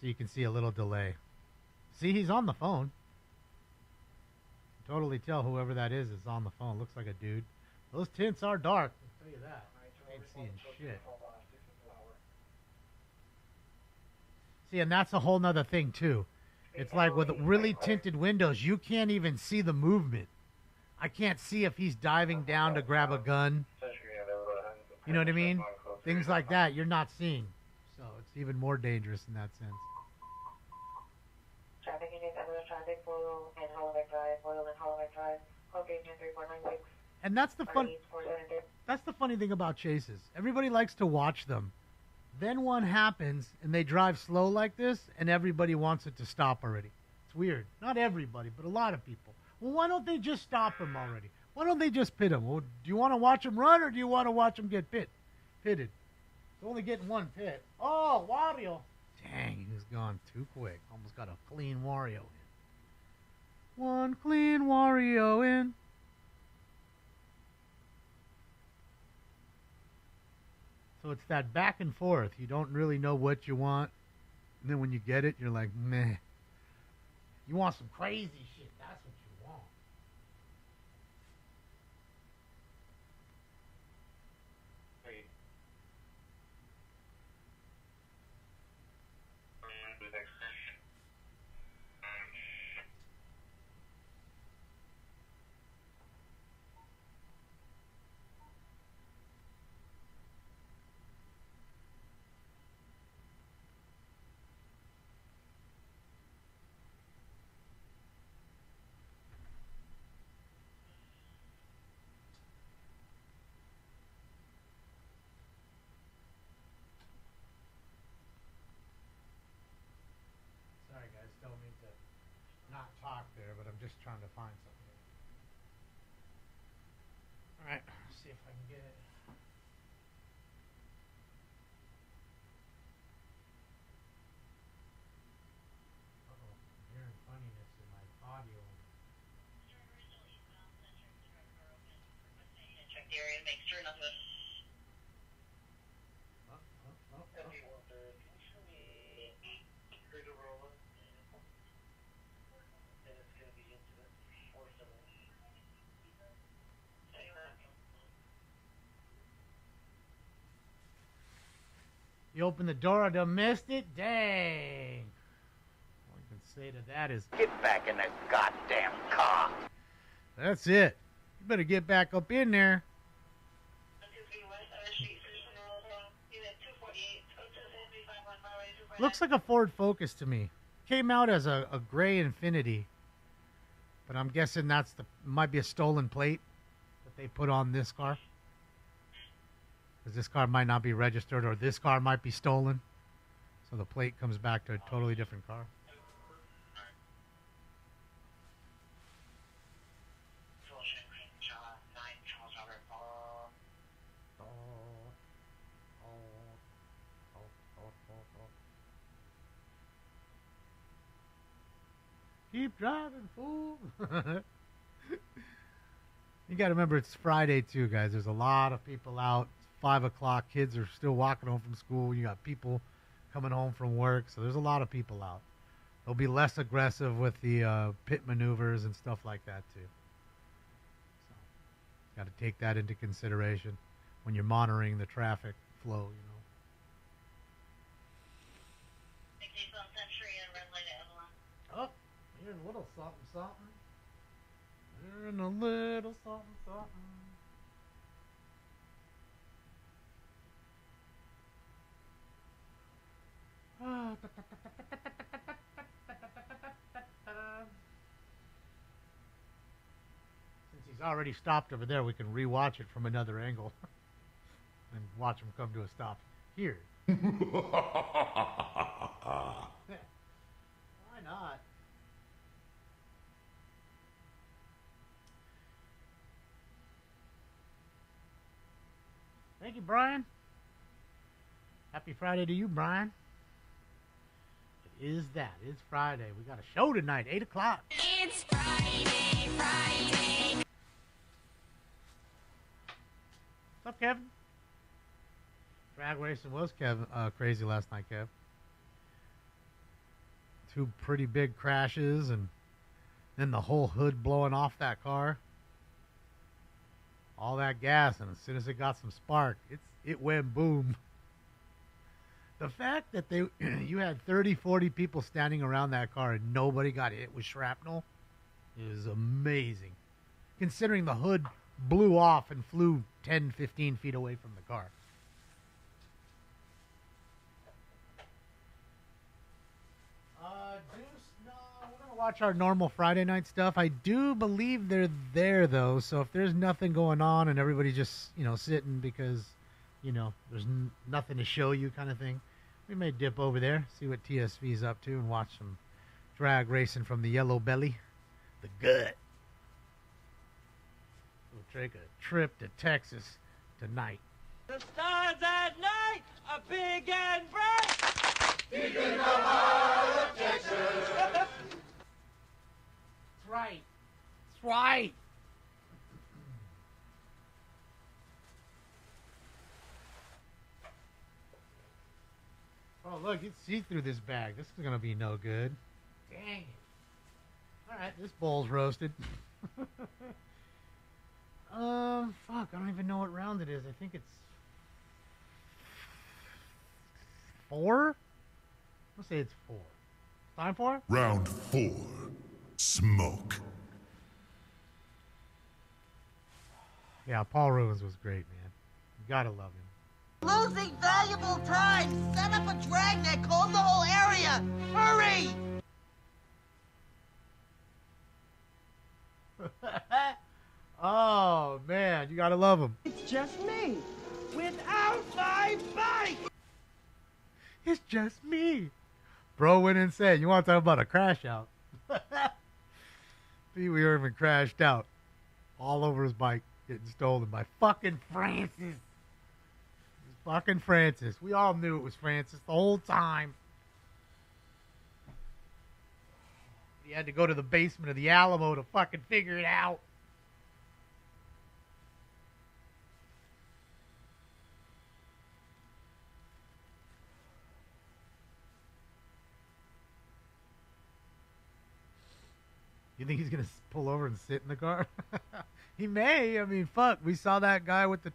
So you can see a little delay. See, he's on the phone. Totally tell whoever that is on the phone. Looks like a dude. Those tints are dark. I'll tell you that. I ain't seeing shit. See, and that's a whole nother thing, too. It's like with really tinted windows, you can't even see the movement. I can't see if he's diving down to grab a gun. You know what I mean? Things like that you're not seeing. So it's even more dangerous in that sense. Traffic units, traffic, Boyle and Holloway Drive, location 3496. And that's the funny thing about chases. Everybody likes to watch them. Then one happens, and they drive slow like this, and everybody wants it to stop already. It's weird. Not everybody, but a lot of people. Well, why don't they just stop him already? Why don't they just pit him? Well, do you want to watch him run, or do you want to watch him get pitted? It's only getting one pit. Oh, Wario. Dang, he's gone too quick. Almost got a clean Wario in. One clean Wario in. So it's that back and forth. You don't really know what you want. And then when you get it, you're like, meh. You want some crazy shit. That's what you want. just trying to find something. All right, let's see if I can get it. Uh-oh, I'm hearing funniness in my audio. Check the area, make sure nothing. You opened the door, I done missed it? Dang. All I can say to that is, Get back in that goddamn car. that's it. You better get back up in there. Looks like a Ford Focus to me. Came out as a gray Infinity. But I'm guessing that's might be a stolen plate that they put on this car. Because this car might not be registered, or this car might be stolen. So the plate comes back to a totally different car. Keep driving, fool. You got to remember it's Friday too, guys. There's a lot of people out. It's 5 o'clock. Kids are still walking home from school. You got people coming home from work. So there's a lot of people out. They'll be less aggressive with the pit maneuvers and stuff like that too. So got to take that into consideration when you're monitoring the traffic flow, you know. Oh, here's a little something, something. Here's a little something, something. Since he's already stopped over there, we can rewatch it from another angle and watch him come to a stop here. Why not? Thank you, Brian. Happy Friday to you, Brian. It is that. It's Friday. We got a show tonight, 8 o'clock. It's Friday, Friday. What's up, Kevin? Drag racing was crazy last night, Kev. 2 pretty big crashes, and then the whole hood blowing off that car. All that gas, and as soon as it got some spark, it went boom. The fact that you had 30, 40 people standing around that car and nobody got hit with shrapnel is amazing. Considering the hood blew off and flew 10, 15 feet away from the car. We're going to watch our normal Friday night stuff. I do believe they're there, though, so if there's nothing going on and everybody just, sitting because, there's nothing to show you kind of thing, we may dip over there, see what TSV's up to, and watch some drag racing from the yellow belly, the gut. We'll take a trip to Texas tonight. The stars at night are big and bright. Deep in the heart of Texas. That's right. That's right. Oh, look, you see through this bag. This is going to be no good. Dang it. All right, this bowl's roasted. Fuck, I don't even know what round it is. I think it's 4? Let's say it's 4. Time for? Round 4. Smoke. Yeah, Paul Rubens was great, man. You gotta love him. Losing valuable time. Set up a dragnet. Close the whole area. Hurry! Oh, man, you gotta love him. It's just me. Without my bike! It's just me. Bro went insane. You want to talk about a crash out? Pee Wee Irvin crashed out all over his bike, getting stolen by fucking Francis. Fucking Francis. We all knew it was Francis the whole time. He had to go to the basement of the Alamo to fucking figure it out. You think he's going to pull over and sit in the car? He may. I mean, fuck. We saw that guy with the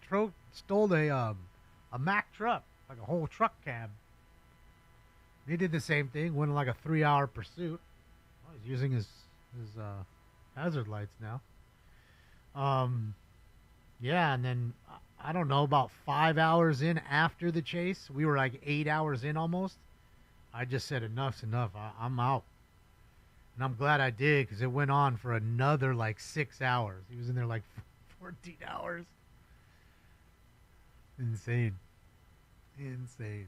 stole a Mack truck, like a whole truck cab. He did the same thing, went on like a 3-hour pursuit. Oh, he's using his hazard lights now. Yeah, and then, I don't know, about 5 hours in after the chase, we were like 8 hours in almost. I just said, enough's enough. I'm out. And I'm glad I did, because it went on for another like 6 hours. He was in there like 14 hours. Insane. Insane.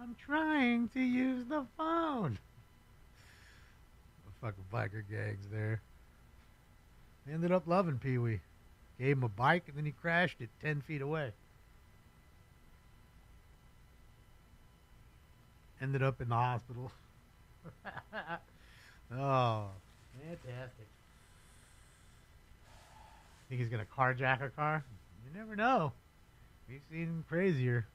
I'm trying to use the phone. The fucking biker gangs there. They ended up loving Pee Wee. Gave him a bike, and then he crashed it 10 feet away. Ended up in the hospital. Oh, fantastic. Think he's going to carjack a car? You never know. We've seen crazier.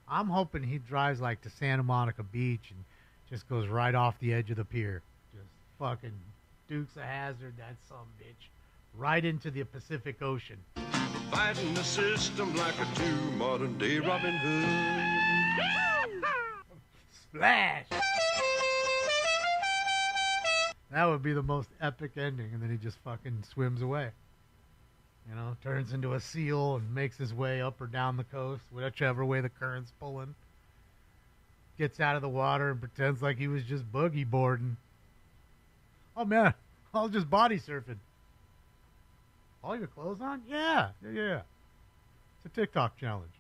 I'm hoping he drives like to Santa Monica Beach and just goes right off the edge of the pier. Just fucking Dukes a hazard, that son of a bitch. Right into the Pacific Ocean. Fighting the system like a true modern day Robin Hood. Splash! That would be the most epic ending, and then he just fucking swims away. You know, turns into a seal and makes his way up or down the coast, whichever way the current's pulling. Gets out of the water and pretends like he was just boogie boarding. Oh man, I was just body surfing. All your clothes on? Yeah. It's a TikTok challenge.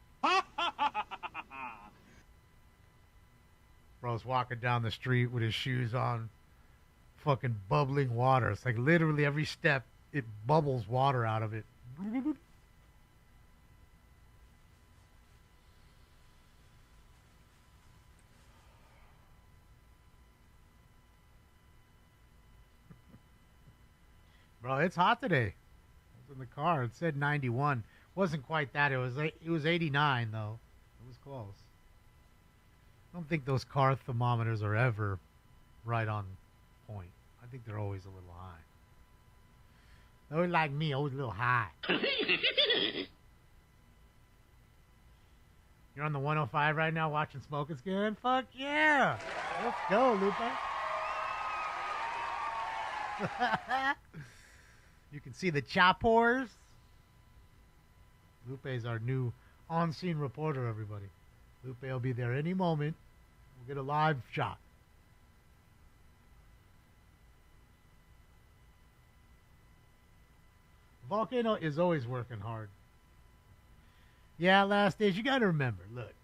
Bro's walking down the street with his shoes on, fucking bubbling water. It's like literally every step, it bubbles water out of it. Bro, it's hot today. I was in the car. It said 91. Wasn't quite that. It was 89 though. It was close. I don't think those car thermometers are ever right on point. I think they're always a little high. They're like me, always a little high. You're on the 105 right now watching Smoking Skin? Fuck yeah! Let's go, Lupe. You can see the choppers. Lupe's our new on-scene reporter, everybody. Lupe will be there any moment. We'll get a live shot. Volcano is always working hard. Yeah, last days, you got to remember, look,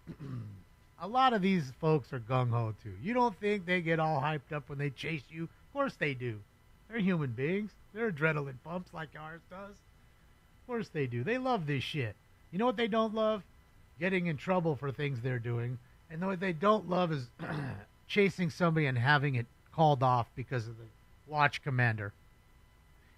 a lot of these folks are gung-ho too. You don't think they get all hyped up when they chase you? Of course they do. They're human beings. They're adrenaline pumps like ours does. Of course they do. They love this shit. You know what they don't love? Getting in trouble for things they're doing. And what they don't love is chasing somebody and having it called off because of the watch commander.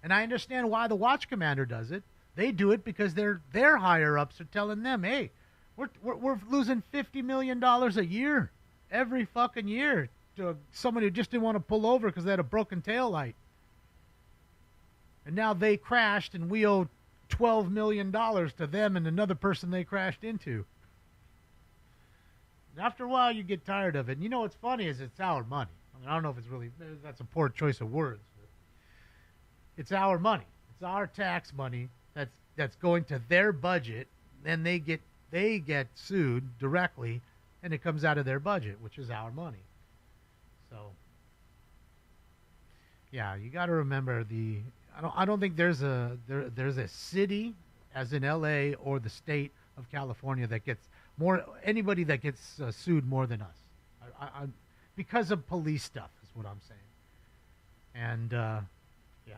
And I understand why the watch commander does it. They do it because their higher-ups are telling them, hey, we're losing $50 million a year, every fucking year, to someone who just didn't want to pull over because they had a broken tail light. And now they crashed, and we owe $12 million to them and another person they crashed into. And after a while, you get tired of it. And you know what's funny is it's our money. I mean, I don't know if it's really, that's a poor choice of words. But it's our money. It's our tax money that's going to their budget. Then they get sued directly, and it comes out of their budget, which is our money. So, yeah, you got to remember I don't think there's a city as in L.A. or the state of California that gets more, anybody that gets sued more than us. I because of police stuff is what I'm saying. And, yeah.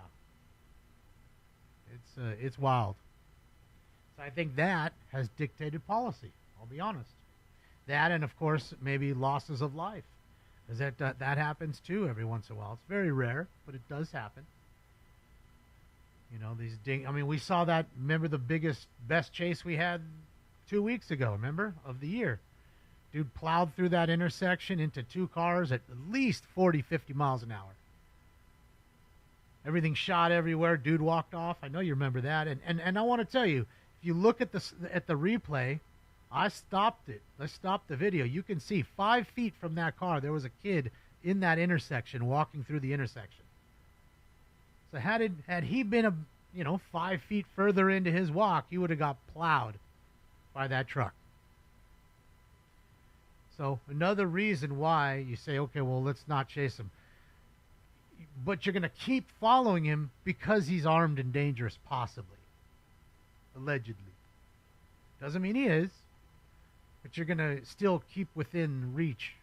It's wild. So I think that has dictated policy. I'll be honest. That and, of course, maybe losses of life. Because that happens, too, every once in a while. It's very rare, but it does happen. You know, I mean, we saw that, remember the best chase we had 2 weeks ago, remember, of the year. Dude plowed through that intersection into two cars at least 40, 50 miles an hour. Everything shot everywhere. Dude walked off. I know you remember that. And I want to tell you, if you look at the replay, I stopped it. I stopped the video. You can see 5 feet from that car, there was a kid in that intersection walking through the intersection. So had he been 5 feet further into his walk, he would have got plowed by that truck. So another reason why you say, okay, well, let's not chase him. But you're going to keep following him because he's armed and dangerous, possibly. Allegedly. Doesn't mean he is. But you're going to still keep within reach.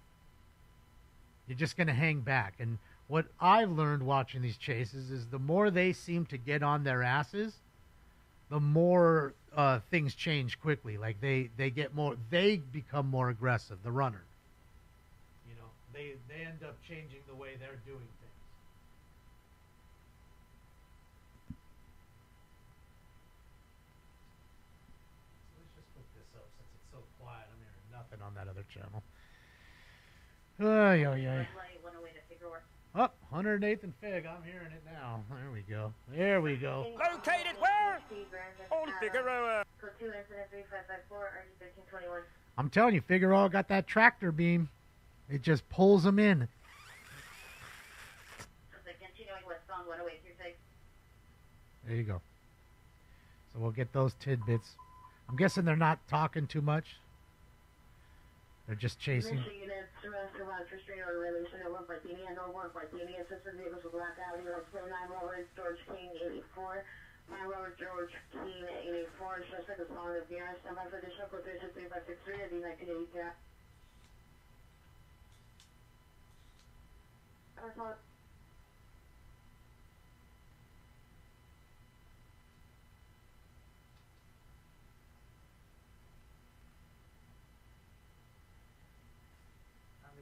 You're just going to hang back. And what I've learned watching these chases is the more they seem to get on their asses, the more things change quickly. Like they become more aggressive, the runner. You know, they end up changing the way they're doing things. On that other channel. Oh, 108th and Fig. I'm hearing it now. There we go. There we go. Located where? On Figueroa. I'm telling you, Figueroa got that tractor beam. It just pulls them in. There you go. So we'll get those tidbits. I'm guessing they're not talking too much. They're just chasing.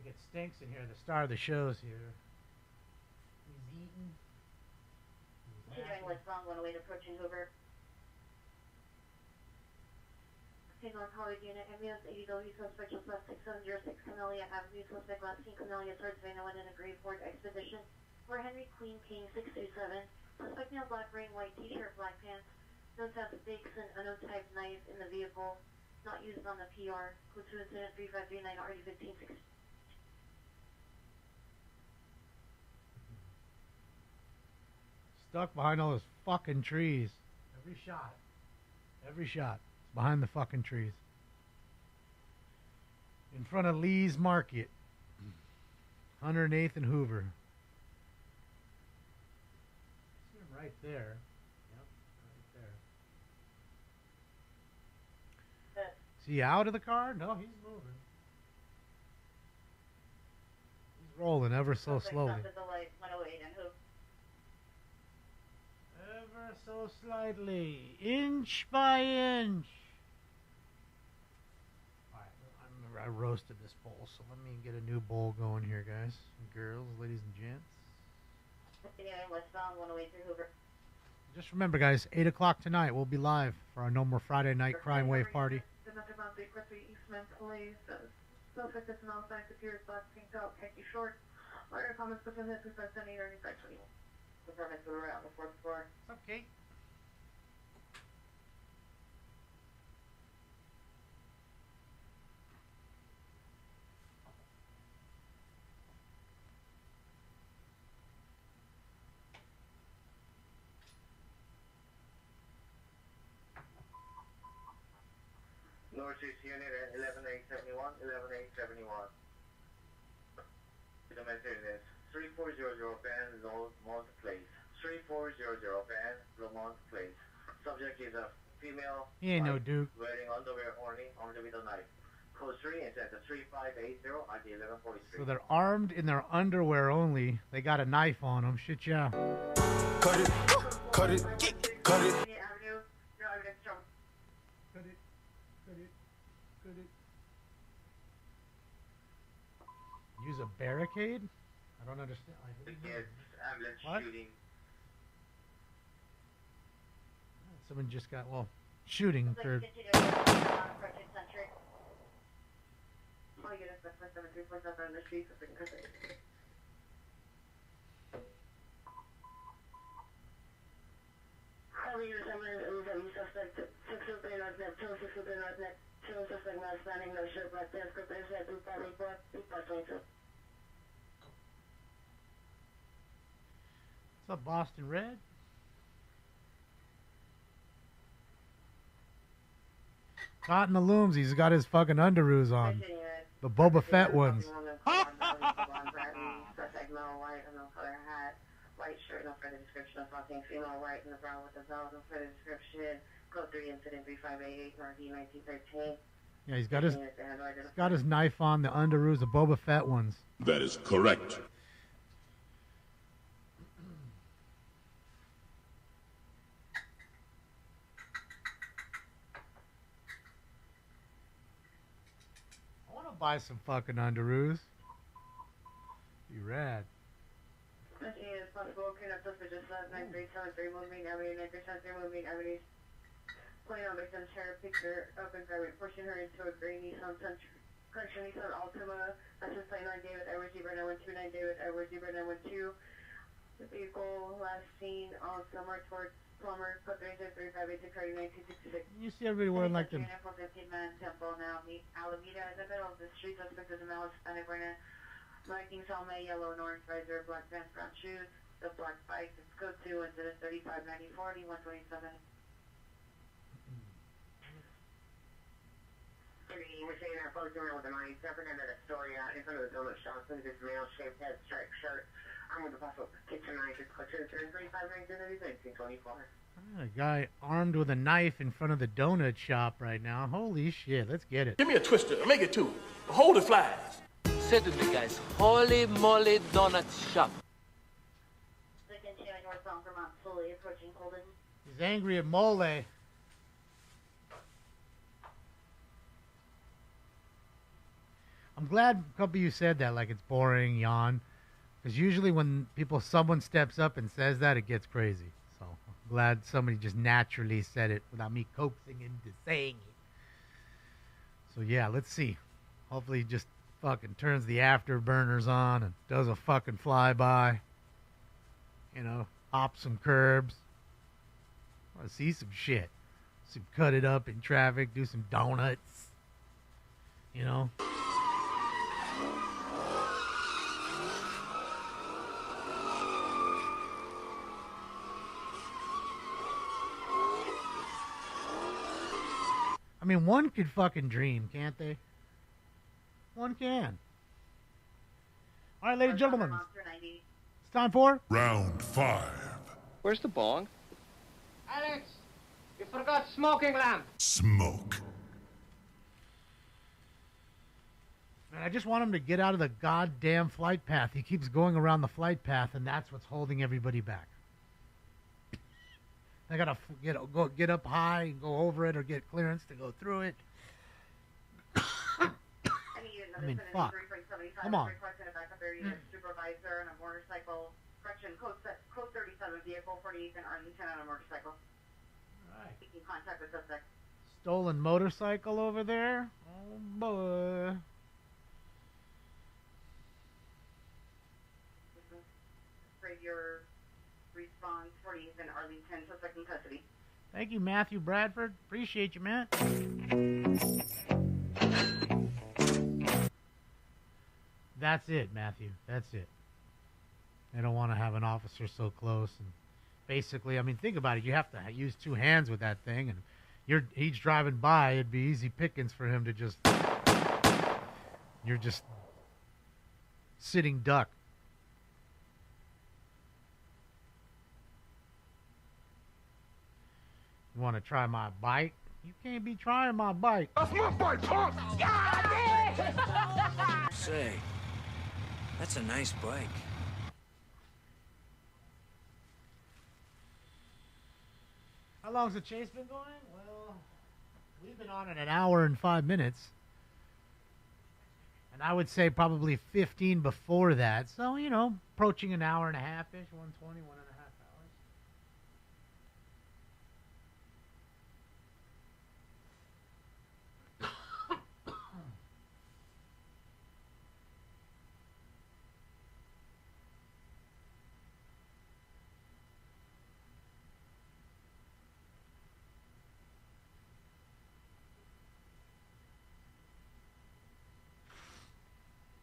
It stinks in here. The star of the show's here. He's eating. Continuing westbound, 108 approaching Hoover. Hang on, Hollywood unit, ambulance 80W, suspect just left 6706 Camellia Avenue, suspect last seen Camellia towards Vanna 1 in a Grave Ford Expedition. For Henry Queen King 627, suspect male black ring, white t-shirt, black pants, known to have stakes and unknown type knife in the vehicle, not used on the PR. Code 2 incident 3539 RD 1560. Stuck behind all those fucking trees. Every shot. It's behind the fucking trees. In front of Lee's Market. 108th and Hoover. See him right there. Yep, right there. Is he out of the car? No, he's moving. He's rolling ever so slowly. Ever so slightly, inch by inch. Alright, I roasted this bowl, so let me get a new bowl going here, guys and girls, ladies and gents. Just remember, guys, 8 o'clock tonight, we'll be live for our No More Friday Night Crime Wave party. Around the fourth floor. Okay. North 6 unit at 11871, 11871. The message is 3400 Van Lamont Place. 3400 Van Lamont Place. Subject is a female. He ain't no dude. Wearing underwear only, armed with a knife. Code 3 and sent to 3580 ID 1143. So they're armed in their underwear only. They got a knife on them. Shit, yeah. Cut it, cut it, cut it. Avenue, no evidence shown. Cut it, cut it, cut it. Use a barricade? I don't understand. Like, Ambulance what? shooting. Someone just got, well, shooting for... I'll get us back 7347 on the street so they can cut it. Suspect 603 North Neck, 263 North Neck, 2 suspect not standing, no shirt, black pants, script, there's that 3584, 22. What's up, Boston Red? Caught in the looms. He's got his fucking underoos on. The Boba Fett ones. White shirt, no further description of fucking female white in the brown with the belt, no further description. Code 3 incident 3588, RD 1913. Yeah, he's got his knife on, the underoos, the Boba Fett ones. That is correct. I want to buy some fucking underoos. Be rad. As soon as possible, clean up suspect just left 9373 moving avenue, 9373 moving avenue. Playing on victim's hair, picture up and private, pushing her into a gray Nissan Country Nissan Altima. That's just plane on David Edwards, Zebra 929, David Edwards, Zebra 912. The vehicle last seen on somewhere towards Plumber, code 37358 You see everybody wearing like them. 15-man temple now. Alameda in the middle of the street. Suspect is a male Hispanic wearing a Vikings helmet, yellow and orange visor, black pants, brown shoes. The black bike is code 2 incident 3590 40 127. We're saying our folks around with the knife, stepping into the story out in front of the donut shop with this male-shaped head striped shirt. I'm with the possible kitchen knife. It's code 2 1924. A guy armed with a knife in front of the donut shop right now. Holy shit, let's get it. Give me a twister. Make it two. Hold the flags. Said to the guys, holy moly donut shop. Northbound Vermont, slowly approaching Colden. He's angry at Mole. I'm glad a couple of you said that, like it's boring, yawn. Because usually when someone steps up and says that, it gets crazy. So I'm glad somebody just naturally said it without me coaxing into saying it. So yeah, let's see. Hopefully he just fucking turns the afterburners on and does a fucking flyby. You know, hop some curbs. I want to see some shit. Some cut it up in traffic, do some donuts. You know. I mean, one could fucking dream, can't they? One can. All right, ladies and gentlemen. It's time for Round 5. Where's the bong? Alex, you forgot smoking lamp. Smoke. Man, I just want him to get out of the goddamn flight path. He keeps going around the flight path, and that's what's holding everybody back. I gotta get up high and go over it, or get clearance to go through it. I mean, fuck. Come on. Supervisor on a motorcycle. Correction, code 37, vehicle 48 in Arlington on a motorcycle. All right. Taking contact with suspect. Stolen motorcycle over there. Oh boy. Your response 48 in Arlington, suspect in custody. Thank you, Matthew Bradford. Appreciate you, man. That's it, Matthew. That's it. I don't want to have an officer so close. And basically, I mean, think about it. You have to use two hands with that thing, and he's driving by. It'd be easy pickings for him to just. You're just sitting duck. You want to try my bike? You can't be trying my bike. That's my bike, punk! Say, that's a nice bike. How long's the chase been going? Well, we've been on it an hour and 5 minutes. And I would say probably 15 before that. So, you know, approaching an hour and a half-ish, 120, 1.5 hours.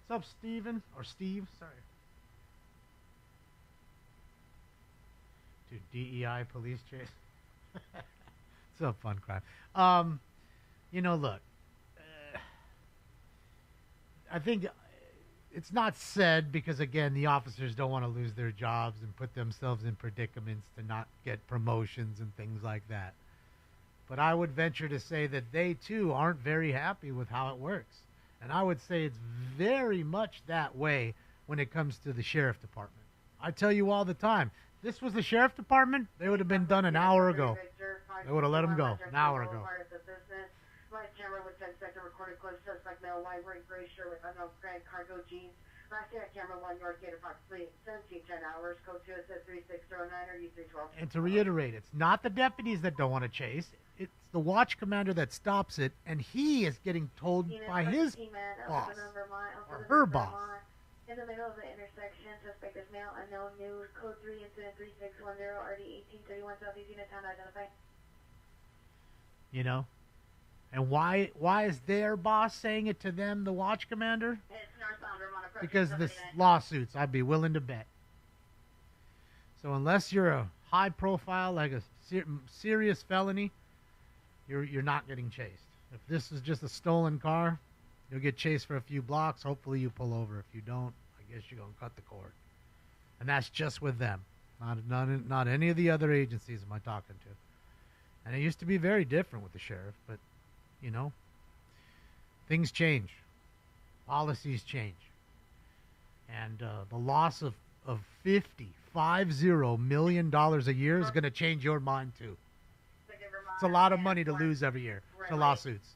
What's up, Steven? Or Steve, sorry. Dude, DEI police chase. It's a fun crime. You know, look. I think it's not said because, again, the officers don't want to lose their jobs and put themselves in predicaments to not get promotions and things like that. But I would venture to say that they, too, aren't very happy with how it works. And I would say it's very much that way when it comes to the sheriff department. I tell you all the time, this was the sheriff department, they would have been done an hour ago. They would have let them go an hour ago. Live camera with 10 second recorded close suspect male, white, gray shirt with unknown brand, cargo jeans. Last year at camera 1 Northgate approximately 1710 hours. Code 2 says 3609 or U312. And to reiterate, it's not the deputies that don't want to chase. It's the watch commander that stops it, and he is getting told by his boss or her boss. In the middle of the intersection, suspect is male, unknown, new, code 3, incident 3610, RD 1831, Southeast Unit Town, identified. You know? And why is their boss saying it to them, the watch commander? Because this lawsuits, I'd be willing to bet. So unless you're a high profile, like a serious felony, you're not getting chased. If this is just a stolen car, you'll get chased for a few blocks. Hopefully you pull over. If you don't, I guess you're going to cut the cord. And that's just with them. Not any of the other agencies am I talking to. And it used to be very different with the sheriff, but, you know, things change. Policies change. And the loss of $50 million a year is going to change your mind, too. It's a lot of money to lose every year to lawsuits.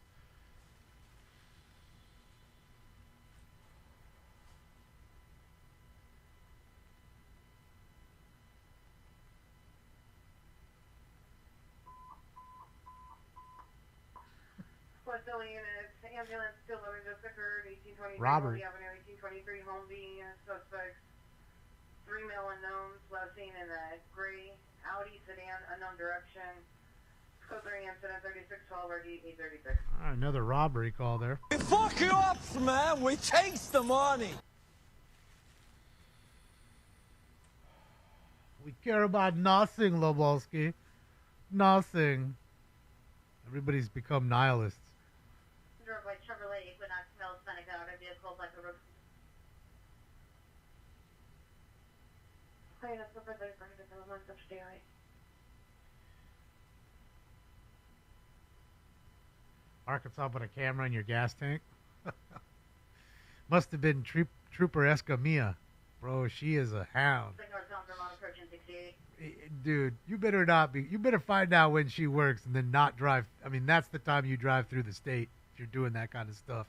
Ambulance delivery just occurred, 1823 Robbery. Avenue, 1823 Humvee, suspects, 3 male unknowns, last seen in a gray Audi sedan, unknown direction, code 3 incident 3612 RD 836. Another robbery call there. We fuck you up, man. We takes the money. We care about nothing, Lobolski. Nothing. Everybody's become nihilists. Drove by Chevrolet Equinox Male Seneca out of vehicle like a roof. Hey, that's the birthday for the month of January. Arkansas put a camera in your gas tank. Must have been Trooper Escamilla. Bro, she is a hound. Dude, you better not be. You better find out when she works and then not drive. I mean, that's the time you drive through the state if you're doing that kind of stuff.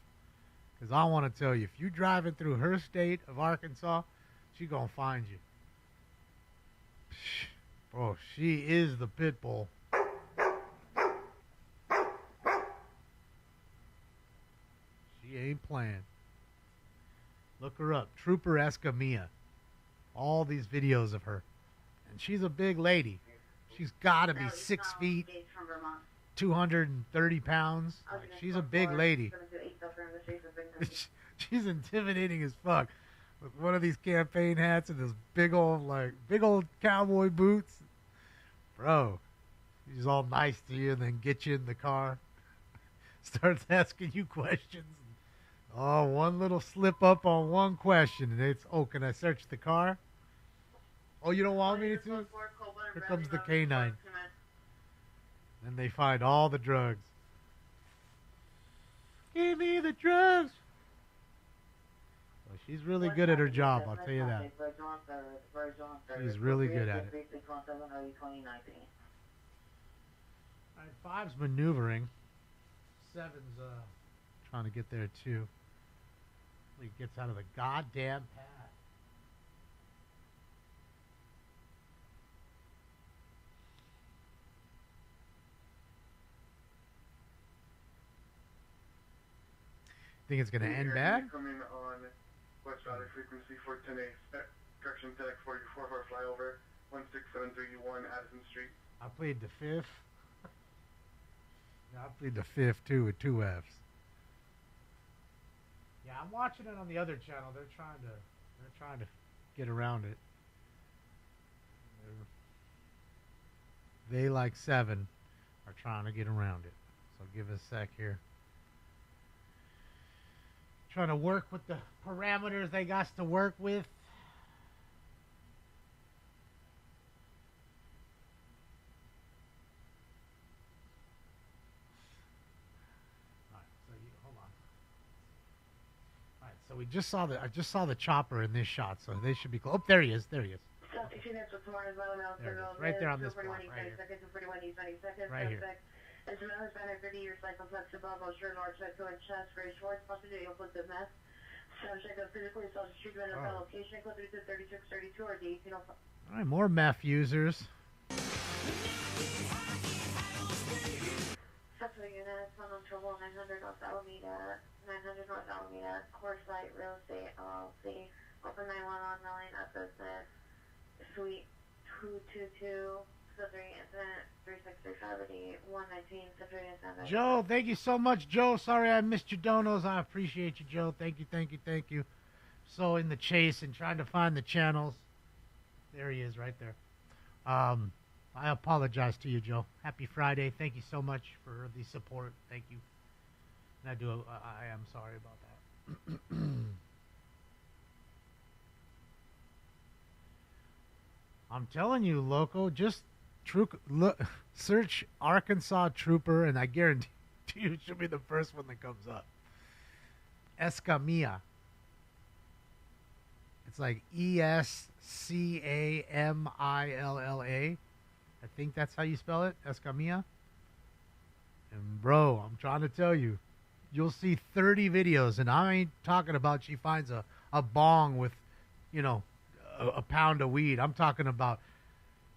Because I want to tell you, if you're driving through her state of Arkansas, she going to find you. Bro, she is the pit bull. She ain't playing. Look her up. Trooper Escamilla. All these videos of her. And she's a big lady. She's got to be 6 feet, 230 pounds. Like, she's a big lady. She's intimidating as fuck. With one of these campaign hats and those big old cowboy boots. Bro, she's all nice to you and then get you in the car. Starts asking you questions. Oh, one little slip up on one question and it's, oh, can I search the car? Oh, you don't want me to? Here comes the canine. Then they find all the drugs. Give me the drugs. Well, she's really good at her job, I'll tell you that. She's really good at it. Alright, 5's maneuvering. 7's trying to get there too. He gets out of the goddamn path. Think it's going to end bad? Coming on West Valley frequency for 10A, correction 10X44 for flyover, 16731 Addison Street. I played the 5th. Yeah, I played the 5th too with 2 Fs. Yeah, I'm watching it on the other channel. They're trying to get around it. They, like 7, are trying to get around it. So give us a sec here. Trying to work with the parameters they got to work with. So we just saw I just saw the chopper in this shot, so they should be close. Oh, there he is. There he is. There it is. Right there on this block, right here. Right here. As well as banner 30 years cycle flex above, sure large cycle and chest, very short, possibly you'll put the mess. Subject of physically social treatment of location, code 3632 or D1805. All right, more meth users. Successful units, one on trouble, 900 North Alameda, 900 North Alameda, Core Site Real Estate LLC, open 911 line at business, suite 222. Joe, thank you so much, Joe. Sorry I missed your donos. I appreciate you, Joe. Thank you, thank you, thank you. So in the chase and trying to find the channels. There he is right there. I apologize to you, Joe. Happy Friday. Thank you so much for the support. Thank you. And I am sorry about that. I'm telling you, Loco, just search Arkansas Trooper, and I guarantee you it should be the first one that comes up. Escamilla. It's like Escamilla. I think that's how you spell it, Escamilla. And bro, I'm trying to tell you, you'll see 30 videos, and I ain't talking about she finds a bong with, you know, a pound of weed. I'm talking about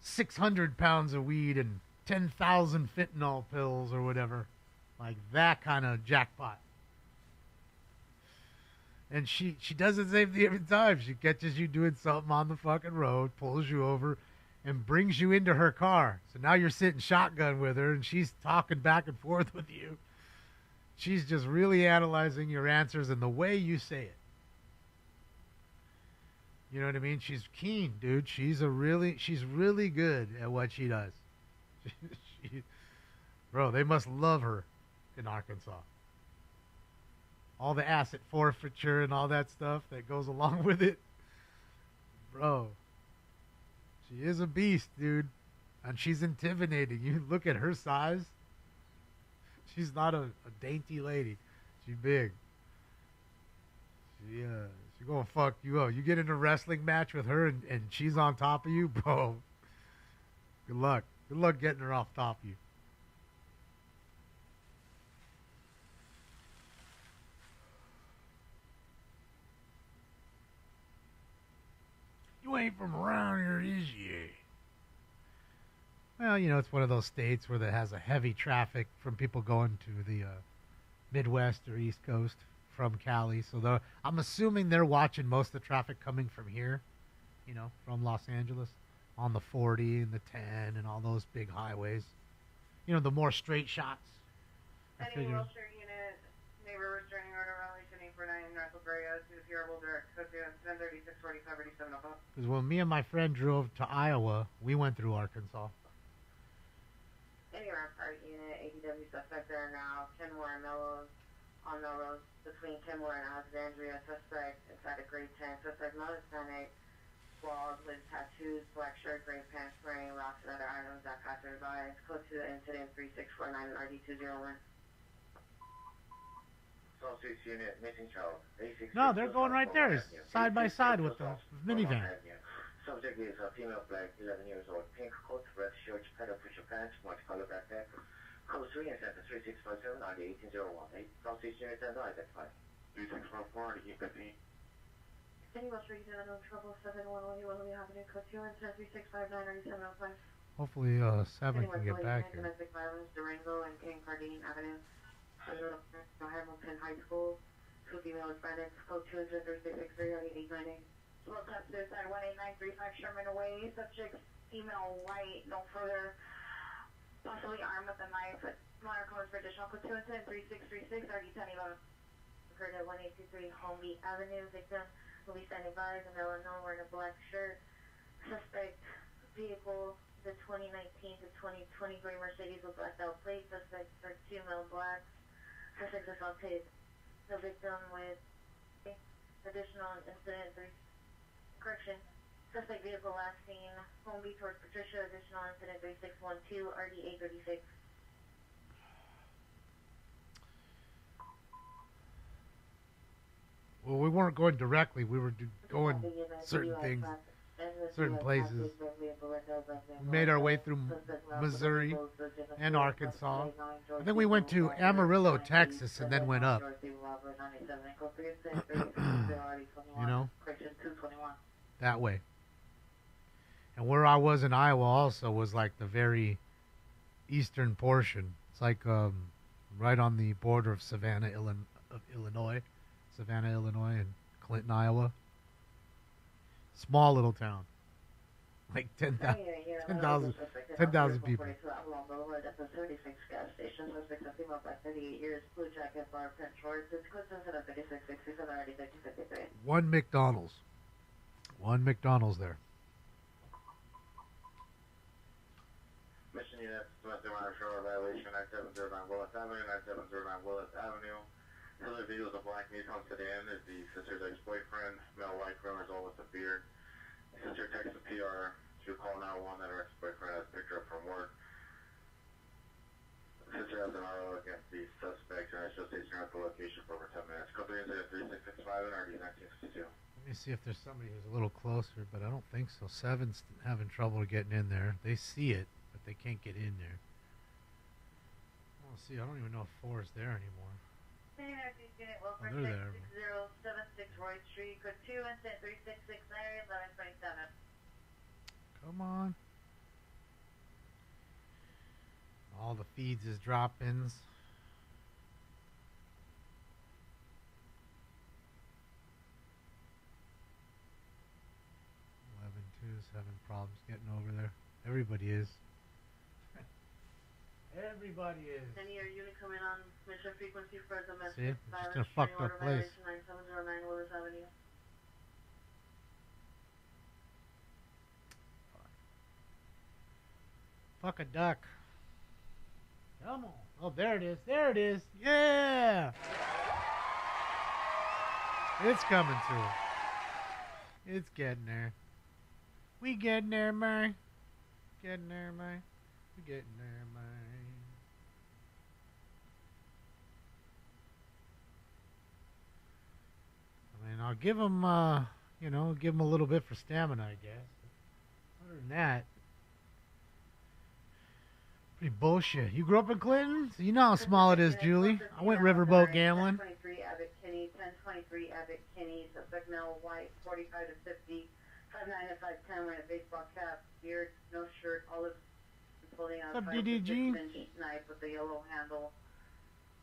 600 pounds of weed and 10,000 fentanyl pills or whatever. Like that kind of jackpot. And she does the same thing every time. She catches you doing something on the fucking road, pulls you over, and brings you into her car. So now you're sitting shotgun with her, and she's talking back and forth with you. She's just really analyzing your answers and the way you say it. You know what I mean? She's keen, dude. She's really good at what she does. Bro, they must love her in Arkansas. All the asset forfeiture and all that stuff that goes along with it. Bro, she is a beast, dude. And she's intimidating. You look at her size. She's not a dainty lady. She's big. She's gonna fuck you up. You get in a wrestling match with her and she's on top of you, bro. Good luck. Good luck getting her off top of you. You ain't from around here, is you? Well, you know, it's one of those states where it has a heavy traffic from people going to the Midwest or East Coast from Cali. So I'm assuming they're watching most of the traffic coming from here, you know, from Los Angeles on the 40 and the 10 and all those big highways. You know, the more straight shots. Any Wilshire unit, neighbor restraining order, violation 849, North La Brea, to the Purable Direct, 1036, 45, 87, because when me and my friend drove to Iowa, we went through Arkansas. Any Rampart unit, ADW suspect there now, Kenmore and Melrose, on Melrose, between Kenmore and Alexandria, suspect inside a grade 10, suspect Mother's Panic, bald with tattoos, black shirt, gray pants, wearing rocks and other items that caught their eyes. Code to the incident 3649 RD201. Southeast unit, missing child. No, they're going right there, side by side with the minivan. Subject is a female black, 11 years old, pink coat, red shirt, pedal pusher pants, multicolor backpack. Code 3 and center 3657 RD18018. Southeast unit and identified. 3654 RD15. Any West Street, no trouble, 711, you will be happening, code 2 and 3659 Hopefully, 7 can get back here. Domestic violence, Durango and King Cardine Avenue. Hamilton High School. 2 female Hispanics, code 2 and 3663 RD898. Slow tap suicide, 18935 Sherman Way. Subject, female, white, no further. Possibly armed with a knife. Minor calls for additional code 2 and 3636 RD1011. Occurred at 1823 Homeby Avenue. Victim will be standing by, the male unknown wearing a black shirt. Suspect vehicle, the 2019 to 2020 gray Mercedes with blacked out plates. Suspect are 2 male blacks. Suspect assaulted the victim with additional incident 3. Correction. Suspect vehicle last seen Homeby towards Patricia. Additional incident 3612 RD836. Well, we weren't going directly. We were going certain things, certain places. We made our way through Missouri and Arkansas. I think we went to Amarillo, Texas, and then went up. You know, that way. And where I was in Iowa also was like the very eastern portion. It's like right on the border of Savannah, Illinois. Savannah, Illinois, and Clinton, Iowa. Small little town. Like 10,000 people. One McDonald's. One McDonald's there. Mission unit, domestic minor shore violation, 9709 Willis Avenue, 9709 Willis Avenue. Another video of a black Nissan sedan is the sister's ex-boyfriend, male white grown result with a beard. Sister texts the PR to call 911 that her ex-boyfriend has picked her up from work. Sister has an RO against the suspect and is just stationed at the location for over 10 minutes. Code 3 incident 3665 and RD1962. Let me see if there's somebody who's a little closer, but I don't think so. 7's having trouble getting in there. They see it, but they can't get in there. I don't see. I don't even know if 4 is there anymore. Oh, they're there. 6076 Roy Street, code 2 incident 3669 1127. Come on. All the feeds is drop-ins. Having problems getting over there. Everybody is. Everybody is. Any unit coming on mission frequency for the message. See? It's just in a fucked up place. 9709 Willis Avenue. Fuck a duck. Come on. Oh, there it is. There it is. Yeah! It's coming through. It's getting there. We getting there, man. Getting there, man. We getting there, man. I mean, I'll give him, you know, give him a little bit for stamina, I guess. Other than that, pretty bullshit. You grew up in Clinton? So you know how small it is, Julie. I went riverboat gambling. 1023 Abbott Kinney, 1023 Abbott Kinney, suspect male, white, 45 to 50. 5'9" to 5'10", wearing a baseball cap, beard, no shirt, olive, holding out a 5-6-inch knife with a yellow handle.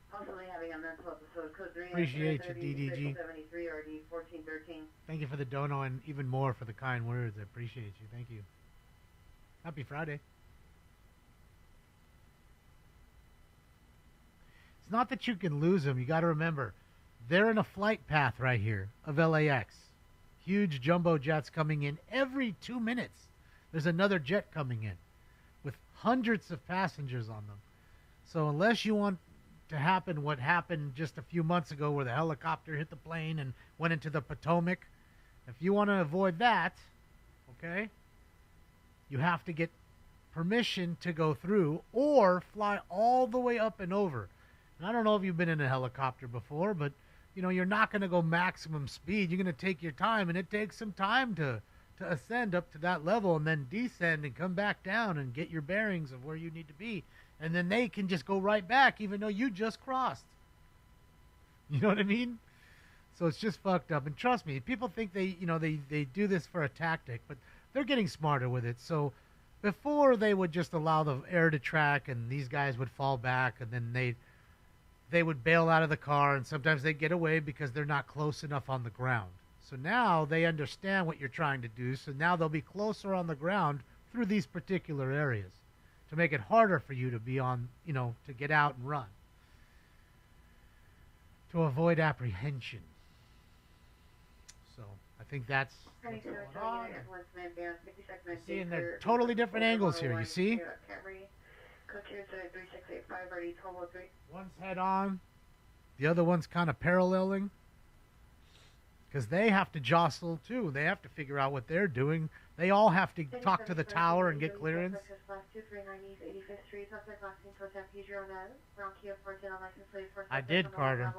Possibly having a mental episode. Code 3. Appreciate you, DDG. 73 RD 1413. Thank you for the dono and even more for the kind words. I appreciate you. Thank you. Happy Friday. It's not that you can lose them. You got to remember, they're in a flight path right here of LAX. Huge jumbo jets coming in every 2 minutes. There's another jet coming in with hundreds of passengers on them. So unless you want to happen what happened just a few months ago where the helicopter hit the plane and went into the Potomac, if you want to avoid that, Okay? You have to get permission to go through or fly all the way up and over. And I don't know if you've been in a helicopter before, but you know, you're not going to go maximum speed. You're going to take your time, and it takes some time to ascend up to that level and then descend and come back down and get your bearings of where you need to be. And then they can just go right back even though you just crossed. You know what I mean? So it's just fucked up. And trust me, people think they do this for a tactic, but they're getting smarter with it. So before they would just allow the air to track and these guys would fall back and then they would bail out of the car and sometimes they'd get away because they're not close enough on the ground. So now they understand what you're trying to do. So now they'll be closer on the ground through these particular areas to make it harder for you to be on, to get out and run. To avoid apprehension. So I think that's what's going on. See, and they're totally different angles here, you see? One's head on, the other one's kind of paralleling. Because they have to jostle too. They have to figure out what they're doing. They all have to talk to the tower and get clearance. I did, Carter.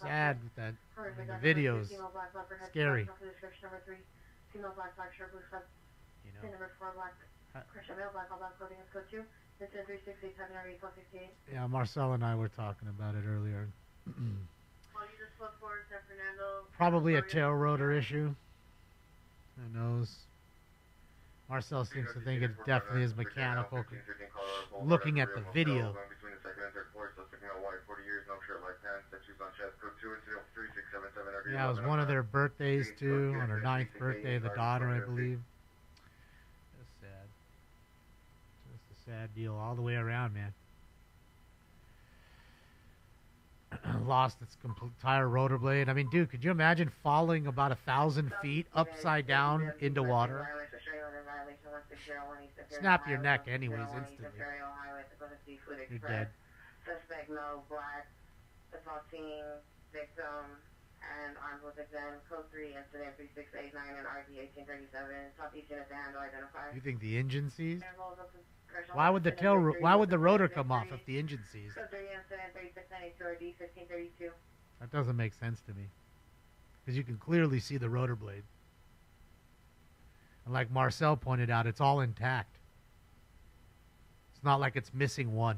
Sad with that. The videos. Scary. Yeah, Marcel and I were talking about it earlier. Probably a tail rotor issue. Who knows? Marcel seems to think it definitely is mechanical. Looking at the video. Yeah, it was one of their birthdays too, on her 9th birthday, the daughter, I believe. Just sad. Just a sad deal all the way around, man. Lost its entire rotor blade. I mean, dude, could you imagine falling about 1,000 feet upside down into water? Snap your neck anyways instantly. You're dead. Suspect no black, assaulting victim and armed with a gun. Code 3 incident 3689 and RD 1837. Southeast unit to handle identified. You think the engine seized? Why would the rotor come off if the engine seized? That doesn't make sense to me. Because you can clearly see the rotor blade. And like Marcel pointed out, it's all intact. It's not like it's missing one.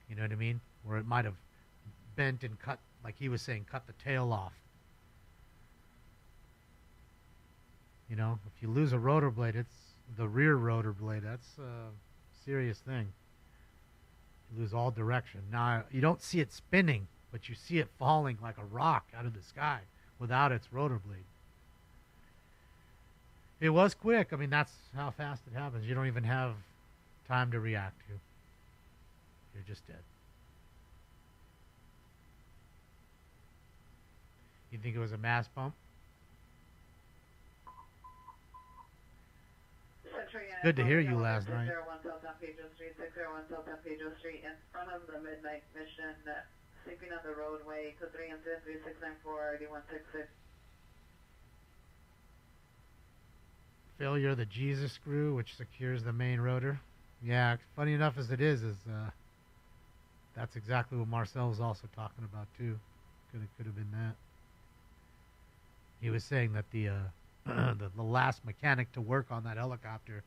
You know what I mean? Where it might have bent and cut, like he was saying, cut the tail off. You know, if you lose a rotor blade, it's the rear rotor blade. That's a serious thing. You lose all direction. Now, you don't see it spinning, but you see it falling like a rock out of the sky without its rotor blade. It was quick. I mean, that's how fast it happens. You don't even have time to react to. You're just dead. You think it was a mass bump? Good to hear you last night. 601 South San Pedro Street, 601 South San Pedro Street, in front of the Midnight Mission, sleeping on the roadway, code 3 incident 3694 RD166. Failure of the Jesus screw, which secures the main rotor. Yeah, funny enough as it is that's exactly what Marcel was also talking about too. Could have been that. He was saying that the last mechanic to work on that helicopter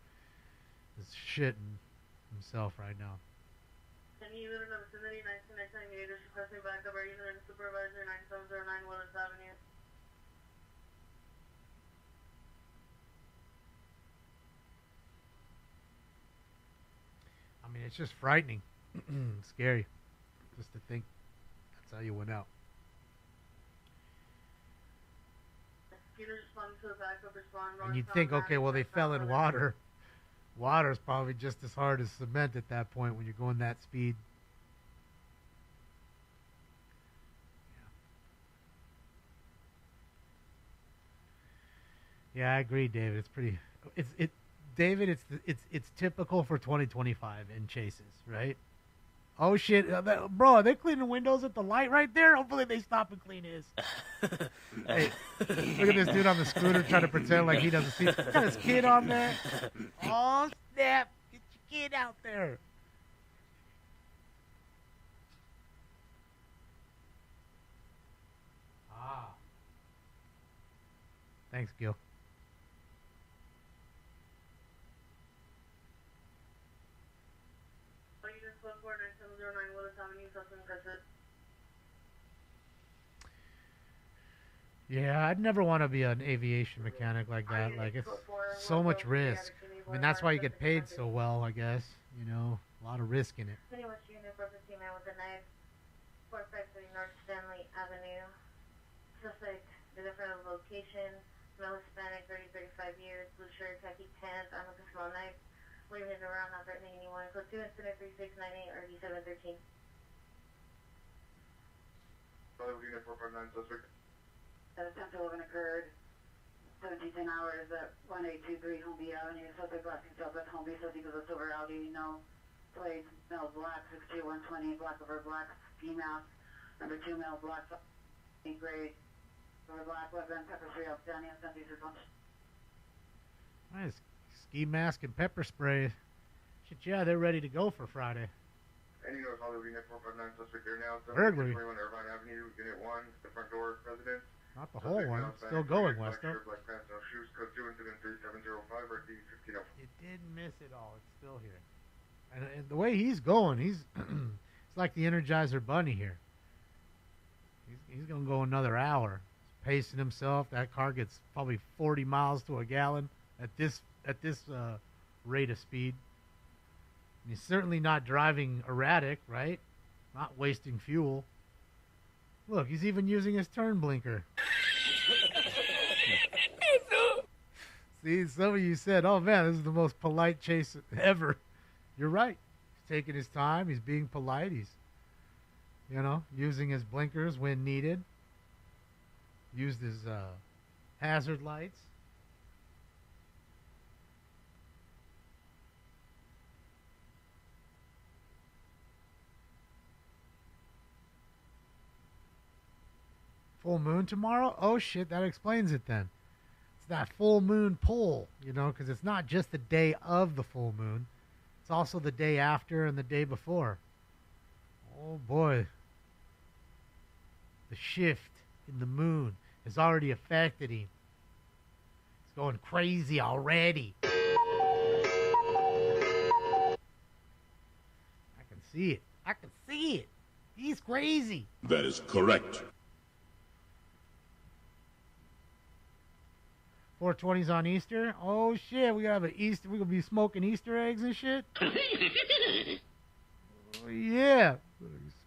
is shitting himself right now. Any unit in the vicinity, 1999 meters, requesting backup, or unit supervisor, 9709 Willis Avenue. I mean, it's just frightening. Scary. Just to think that's how you went out. And you'd think, okay, well, they fell in water. Water's probably just as hard as cement at that point when you're going that speed. Yeah, I agree, David. It's pretty. David. It's typical for 2025 in chases, right? Oh shit, bro! Are they cleaning windows at the light right there? Hopefully they stop and clean his. Hey, look at this dude on the scooter trying to pretend like he doesn't see. Got his kid on there. Oh snap! Get your kid out there. Ah. Thanks, Gil. Yeah, I'd never want to be an aviation mechanic like that. Like, it's so much risk. I mean, that's why you get paid so well, I guess. You know, a lot of risk in it. Anyone shooting a purpose man with a knife, 453 North Stanley Avenue. Suspect is in front of the location. Male Hispanic, 30-35 years, blue shirt, khaki pants, armed with a small knife. Waving it around, not threatening anyone. Code 2 incident 3698 or D713. Probably unit 459 suspect. Attempt 11 occurred 1710 hours at 1823 Homeby Avenue. Suspect black himself at Homeby, suspect was a silver Audi, no plates, male black, 62120, black over black, ski mask, number 2 male black, grade, over black, weapon, pepper spray, outstanding, offensive response. Nice. Ski mask and pepper spray. Shit, yeah, they're ready to go for Friday. Any North Hollywood unit 459 suspect there now. Burglary. 21 Irvine Avenue, unit 1, the front door, residence. Not the whole one. It's still going, Westo. Black pants, no shoes, code 2 incident 3705 or D1504. You didn't miss it all. It's still here. And the way he's going, he's it's like the Energizer Bunny here. He's going to go another hour. He's pacing himself. That car gets probably 40 miles to a gallon at this rate of speed. And he's certainly not driving erratic, right? Not wasting fuel. Look, he's even using his turn blinker. See, some of you said, oh man, this is the most polite chase ever. You're right. He's taking his time. He's being polite. He's, you know, using his blinkers when needed. Used his hazard lights. Full moon tomorrow? Oh shit, that explains it then. It's that full moon pull, you know, because it's not just the day of the full moon. It's also the day after and the day before. Oh boy. The shift in the moon has already affected him. It's going crazy already. I can see it. I can see it. He's crazy. That is correct. 420's on Easter. Oh shit, we gotta have an Easter. We gonna be smoking Easter eggs and shit. Oh yeah,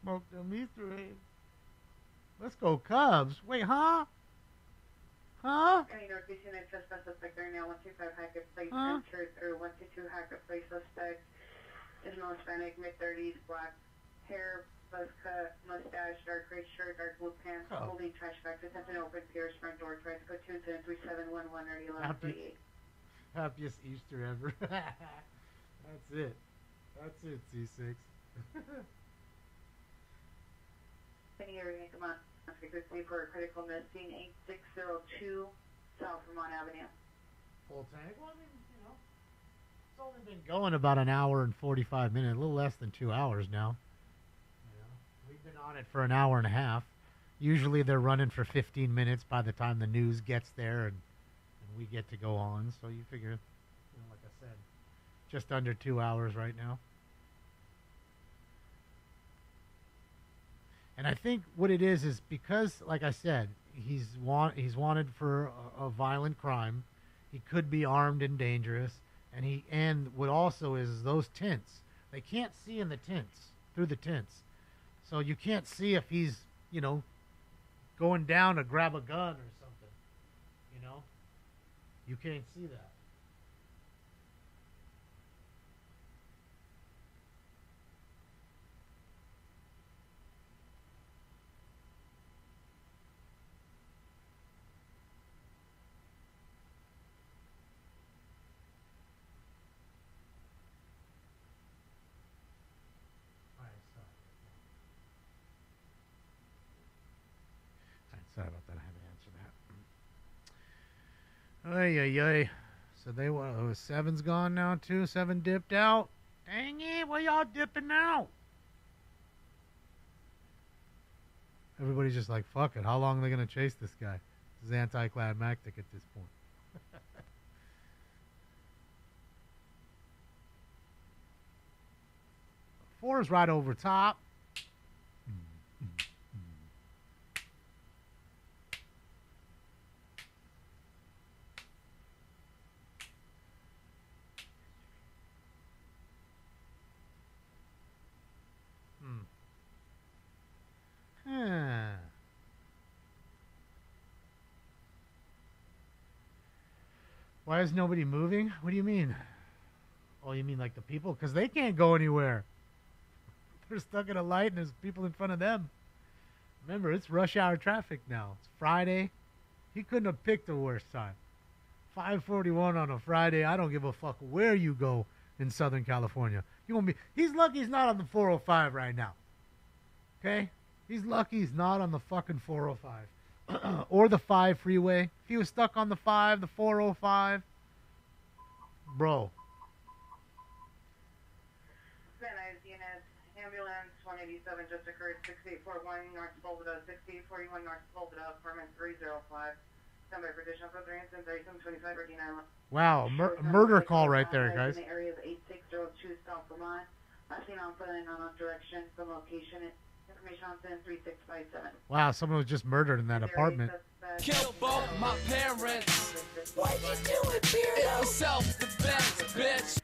smoke them Easter eggs. Let's go Cubs. Wait, huh? Huh? Any notification and suspect suspect right now 125 Hackett Place Huh? entered through 122 Hackett Place suspect is male Hispanic, mid-30s, black hair, buzz cut, mustache, dark gray shirt, dark blue pants, holding trash bags, attempting to open Pierce front door, tries to go 2 incident 3711 or 1138. Happiest Easter ever. That's it. That's it, C6. Any area, come on. Frequency for a critical missing 8602 South Vermont Avenue. Full tank? Well, I mean, you know, it's only been going about an hour and 45 minutes, a little less than 2 hours now. You know, we've been on it for an hour and a half. Usually they're running for 15 minutes by the time the news gets there and we get to go on. So you figure, you know, like I said, just under 2 hours right now. And I think what it is because, like I said, he's wanted for a violent crime. He could be armed and dangerous, and what also is those tints. They can't see in the tints, through the tints, so you can't see if he's, you know, going down to grab a gun or something. You know, you can't see that. Alright, so Sorry about that. I had to answer that. Ay, ay, ay. So they were, 7's gone now, too. 7 dipped out. Dang it, why y'all dipping out? Everybody's just like, fuck it. How long are they going to chase this guy? This is anticlimactic at this point. 4 is right over top. Why is nobody moving? What do you mean? Oh, you mean like the people? Because they can't go anywhere. They're stuck at a light and there's people in front of them. Remember, it's rush hour traffic now. It's Friday. He couldn't have picked a worse time. 5:41 on a Friday. I don't give a fuck where you go in Southern California. He's lucky he's not on the 405 right now. Okay? He's lucky he's not on the fucking 405. Or the 5 freeway. If he was stuck on the 5, the 405, bro. Van Nuys unit, ambulance 187 just occurred, 6841 North Bolveda, 6841 North Bolveda, apartment 305. Standby for additional further incident, 3725 39. Wow, murder call right there, guys. In the area of 8602 South Vermont. Last seen on foot and on direction, the location. Information on 3657. Wow, someone was just murdered in that apartment. Kill both my parents. Why'd you do it, Beardo? It was self-defense, bitch.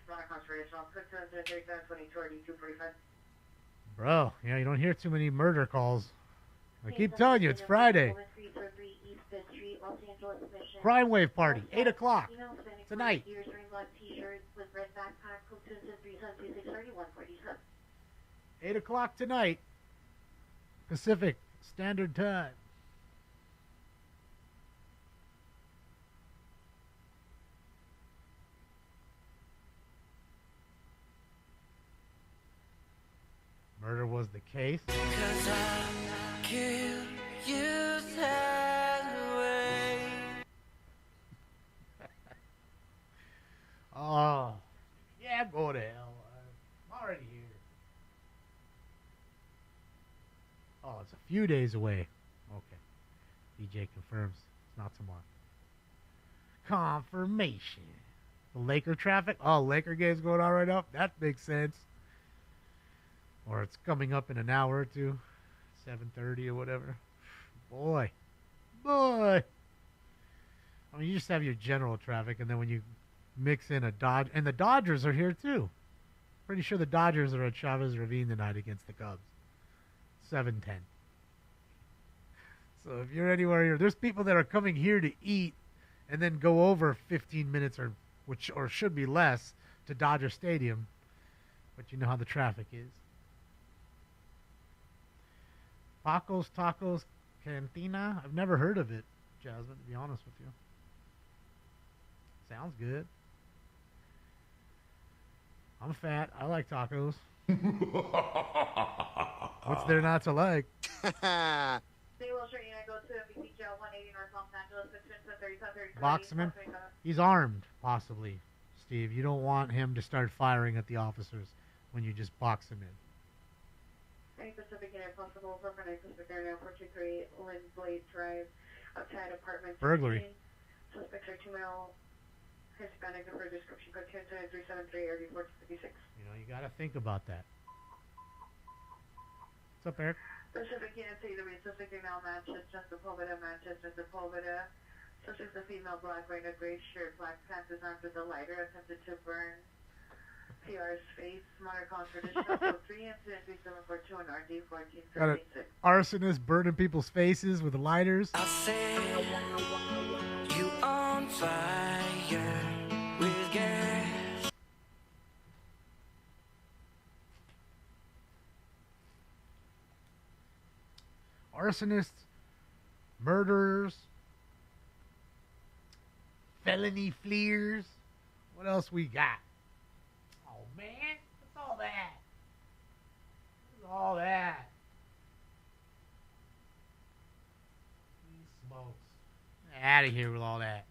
Bro, yeah, you don't hear too many murder calls. I keep telling you, it's Friday. Crime Wave Party, 8 o'clock tonight. 8 o'clock tonight. Pacific Standard Time. Murder was the case. 'Cause I killed you that way. Oh, yeah, go to hell. I'm already here. Oh, it's a few days away. Okay. DJ confirms it's not tomorrow. Confirmation. The Laker traffic? Oh, Laker game's going on right now? That makes sense. Or it's coming up in an hour or two. 7:30 or whatever. Boy. I mean, you just have your general traffic, and then when you mix in a Dodge... And the Dodgers are here, too. Pretty sure the Dodgers are at Chavez Ravine tonight against the Cubs. 7:10. So if you're anywhere, there's people that are coming here to eat and then go over 15 minutes or should be less to Dodger Stadium. But you know how the traffic is. Paco's Tacos Cantina. I've never heard of it, Jasmine, to be honest with you. Sounds good. I'm fat. I like tacos. What's there not to like? Boxman? He's armed, possibly, Steve. You don't want him to start firing at the officers when you just box him in. Any Pacific unit possible for Pacific area 423 Lynn Blade Drive, outside apartment. Burglary. Suspects are 2 male Hispanic, for description code 29373 area 456. You know, you got to think about that. What's up, Eric? Pacific unit, say the suspect female Manchester, Poveda, Manchester, Poveda. Suspect a female black, wearing a gray shirt, black pants, is armed with a lighter, attempted to burn PR's face. Minor cause for additional code 3 incident 3742 and RD 1436. Arsonists burning people's faces with lighters. I said you on fire with gas. Arsonists, murderers, felony fleers. What else we got? Oh, man. What's all that? What's all that? smokes. Out of here with all that.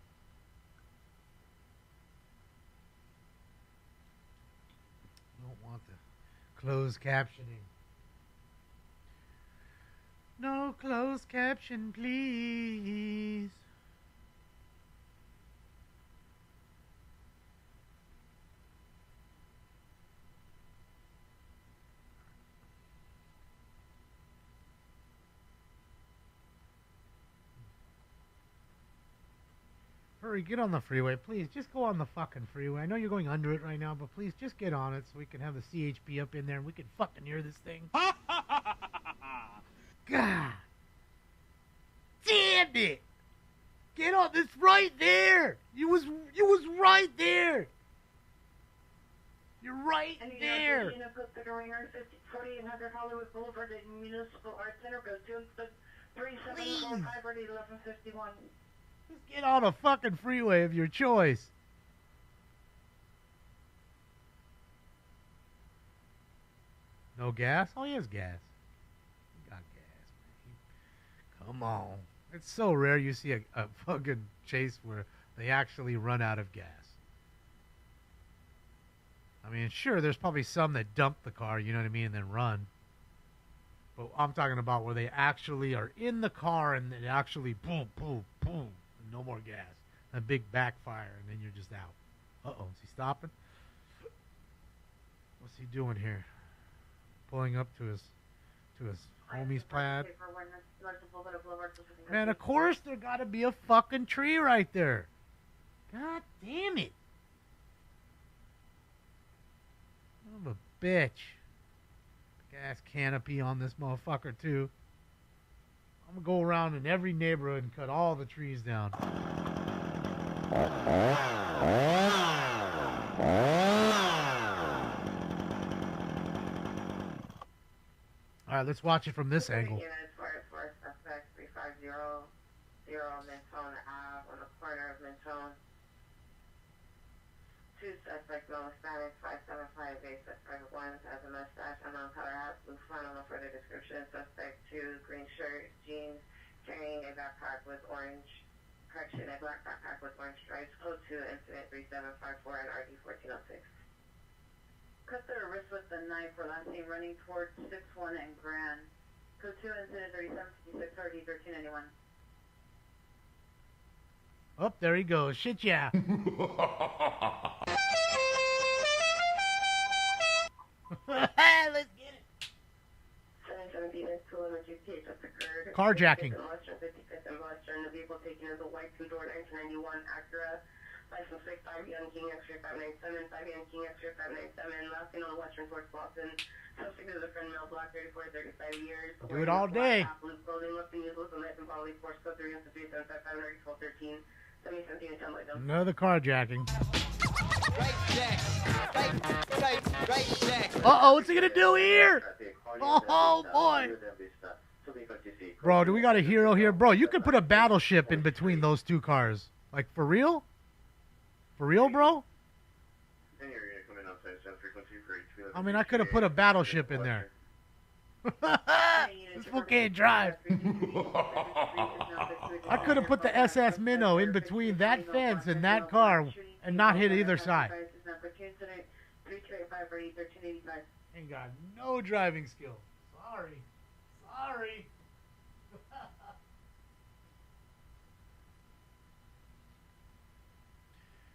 Don't want the closed captioning. No closed caption, please. Hurry, get on the freeway, please. Just go on the fucking freeway. I know you're going under it right now, but please just get on it so we can have the CHP up in there and we can fucking hear this thing. God damn it! Get on! It's right there. You was right there. You're right there. Put the ringer 4800 Hollywood Boulevard in Municipal Arts Center. Go to 3745 1151. Just get on a fucking freeway of your choice. No gas? Oh, he has gas. He got gas, man. Come on. It's so rare you see a fucking chase where they actually run out of gas. I mean, sure, there's probably some that dump the car, you know what I mean, and then run. But I'm talking about where they actually are in the car and they actually boom, boom, boom. No more gas. A big backfire, and then you're just out. Uh-oh, is he stopping? What's he doing here? Pulling up to his homie's plaid. Man, of course there gotta be a fucking tree right there. God damn it. Son of a bitch. Gas canopy on this motherfucker, too. I'm gonna go around in every neighborhood and cut all the trees down. Alright, let's watch it from this angle. Units for suspect 3500 Mentone Ave on the corner of Mentone. 2 suspect male Hispanic 5758 suspect 1 has a mustache, unknown color hat, blue flannel, no further description. Suspect 2 green shirt, jeans, carrying a backpack with orange, a black backpack with orange stripes. Code 2 incident 3754 and RD 1406. Cut their wrist with the knife. We're last seen running towards 61 and Grand. Code 2 incident 3756 RD 1391. Oh, there he goes. Shit, yeah. Let's get it. 717 is 200 just occurred. Carjacking. Western 55th and Western. The vehicle taken is a white two-door 1991 Acura. License 6 5 Young King X-ray 597, 5 Young King X-ray 597. Last seen on Western towards Boston. Subject is a friend male, black, 34 35 years. Do it all day. Blue clothing, left and useless, and life and bodily force. Code 3 and 375 1213. 7017 and 10 light. Another carjacking. Right check. Right check. Uh-oh, what's he gonna do here? Oh, boy. Bro, do we got a hero here? Bro, you could put a battleship in between those two cars. Like, for real? For real, bro? I mean, I could have put a battleship in there. This fool can't drive. I could have put the SS Minnow in between that fence and that car and not hit either side. Ain't got no driving skill. Sorry.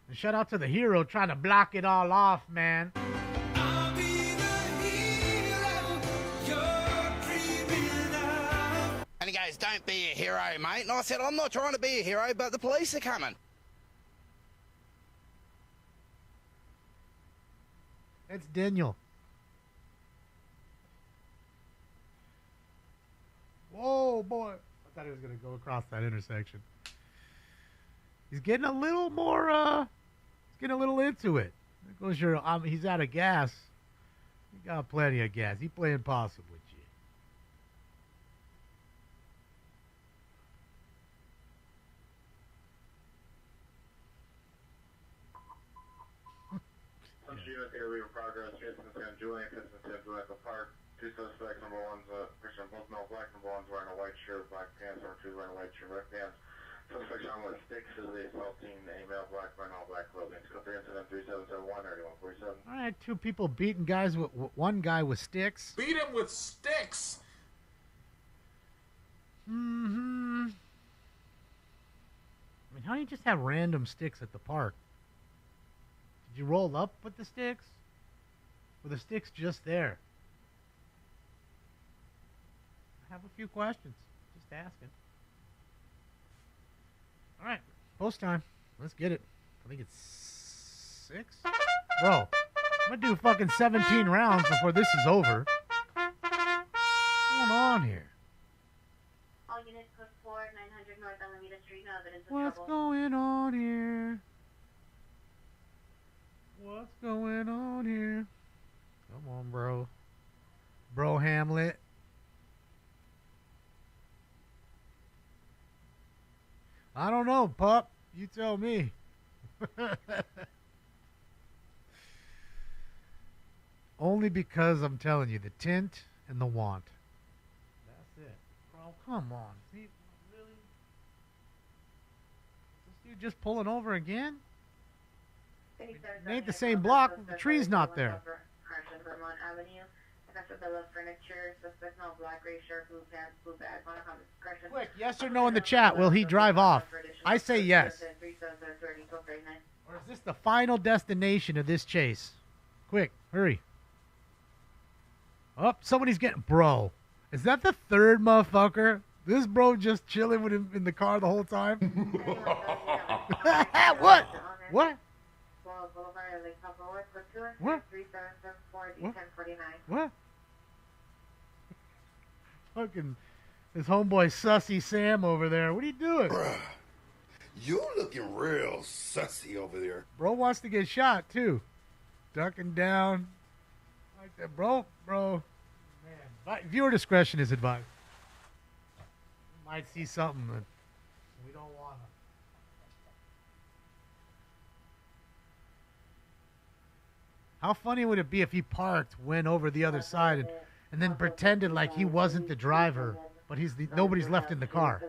And shout out to the hero trying to block it all off, man. And he goes, don't be a hero, mate. And I said, I'm not trying to be a hero, but the police are coming. It's Daniel. Whoa, boy. I thought he was going to go across that intersection. He's getting a little more, he's getting a little into it. There goes your, he's out of gas. He got plenty of gas. He playing possum with you. Some units area of progress, Jason San Julian, San Julian Park. Two suspects, number one's both male black, number one's wearing a white shirt, black pants, number two's wearing a white shirt, black pants. Suspects armed with sticks as they assaulting a male black man, all black clothing. Scope 3 incident 3771 or 8147. All right, two people beating guys with one guy with sticks. Beat him with sticks. Mm-hmm. I mean, how do you just have random sticks at the park? Did you roll up with the sticks? Were the sticks just there? I have a few questions. Just asking. All right, post time. Let's get it. I think it's 6. Bro, I'm going to do fucking 17 rounds before this is over. What's going on here? All units code 4, 900 North Alameda Street, no evidence of What's trouble. going on here? What's going on here? Come on, bro. Bro Hamlet. I don't know, pup. You tell me. Only because I'm telling you, the tint and the want. That's it. Bro, come on. See, really? Is this dude just pulling over again? It ain't the same block. The tree's not there. Quick, yes or no in the chat. Will he drive off? I say yes. Or is this the final destination of this chase? Quick, hurry. Oh, somebody's getting... Bro, is that the third motherfucker? This bro just chilling with him in the car the whole time? What? What? What? What? Fucking his homeboy Sussy Sam over there. What are you doing? Bruh, you looking real sussy over there. Bro wants to get shot too. Ducking down. Like that, bro. Man, viewer discretion is advised. You might see something that we don't want to. How funny would it be if he parked, went over the other side, and then pretended like he wasn't the driver, but nobody's left in the car?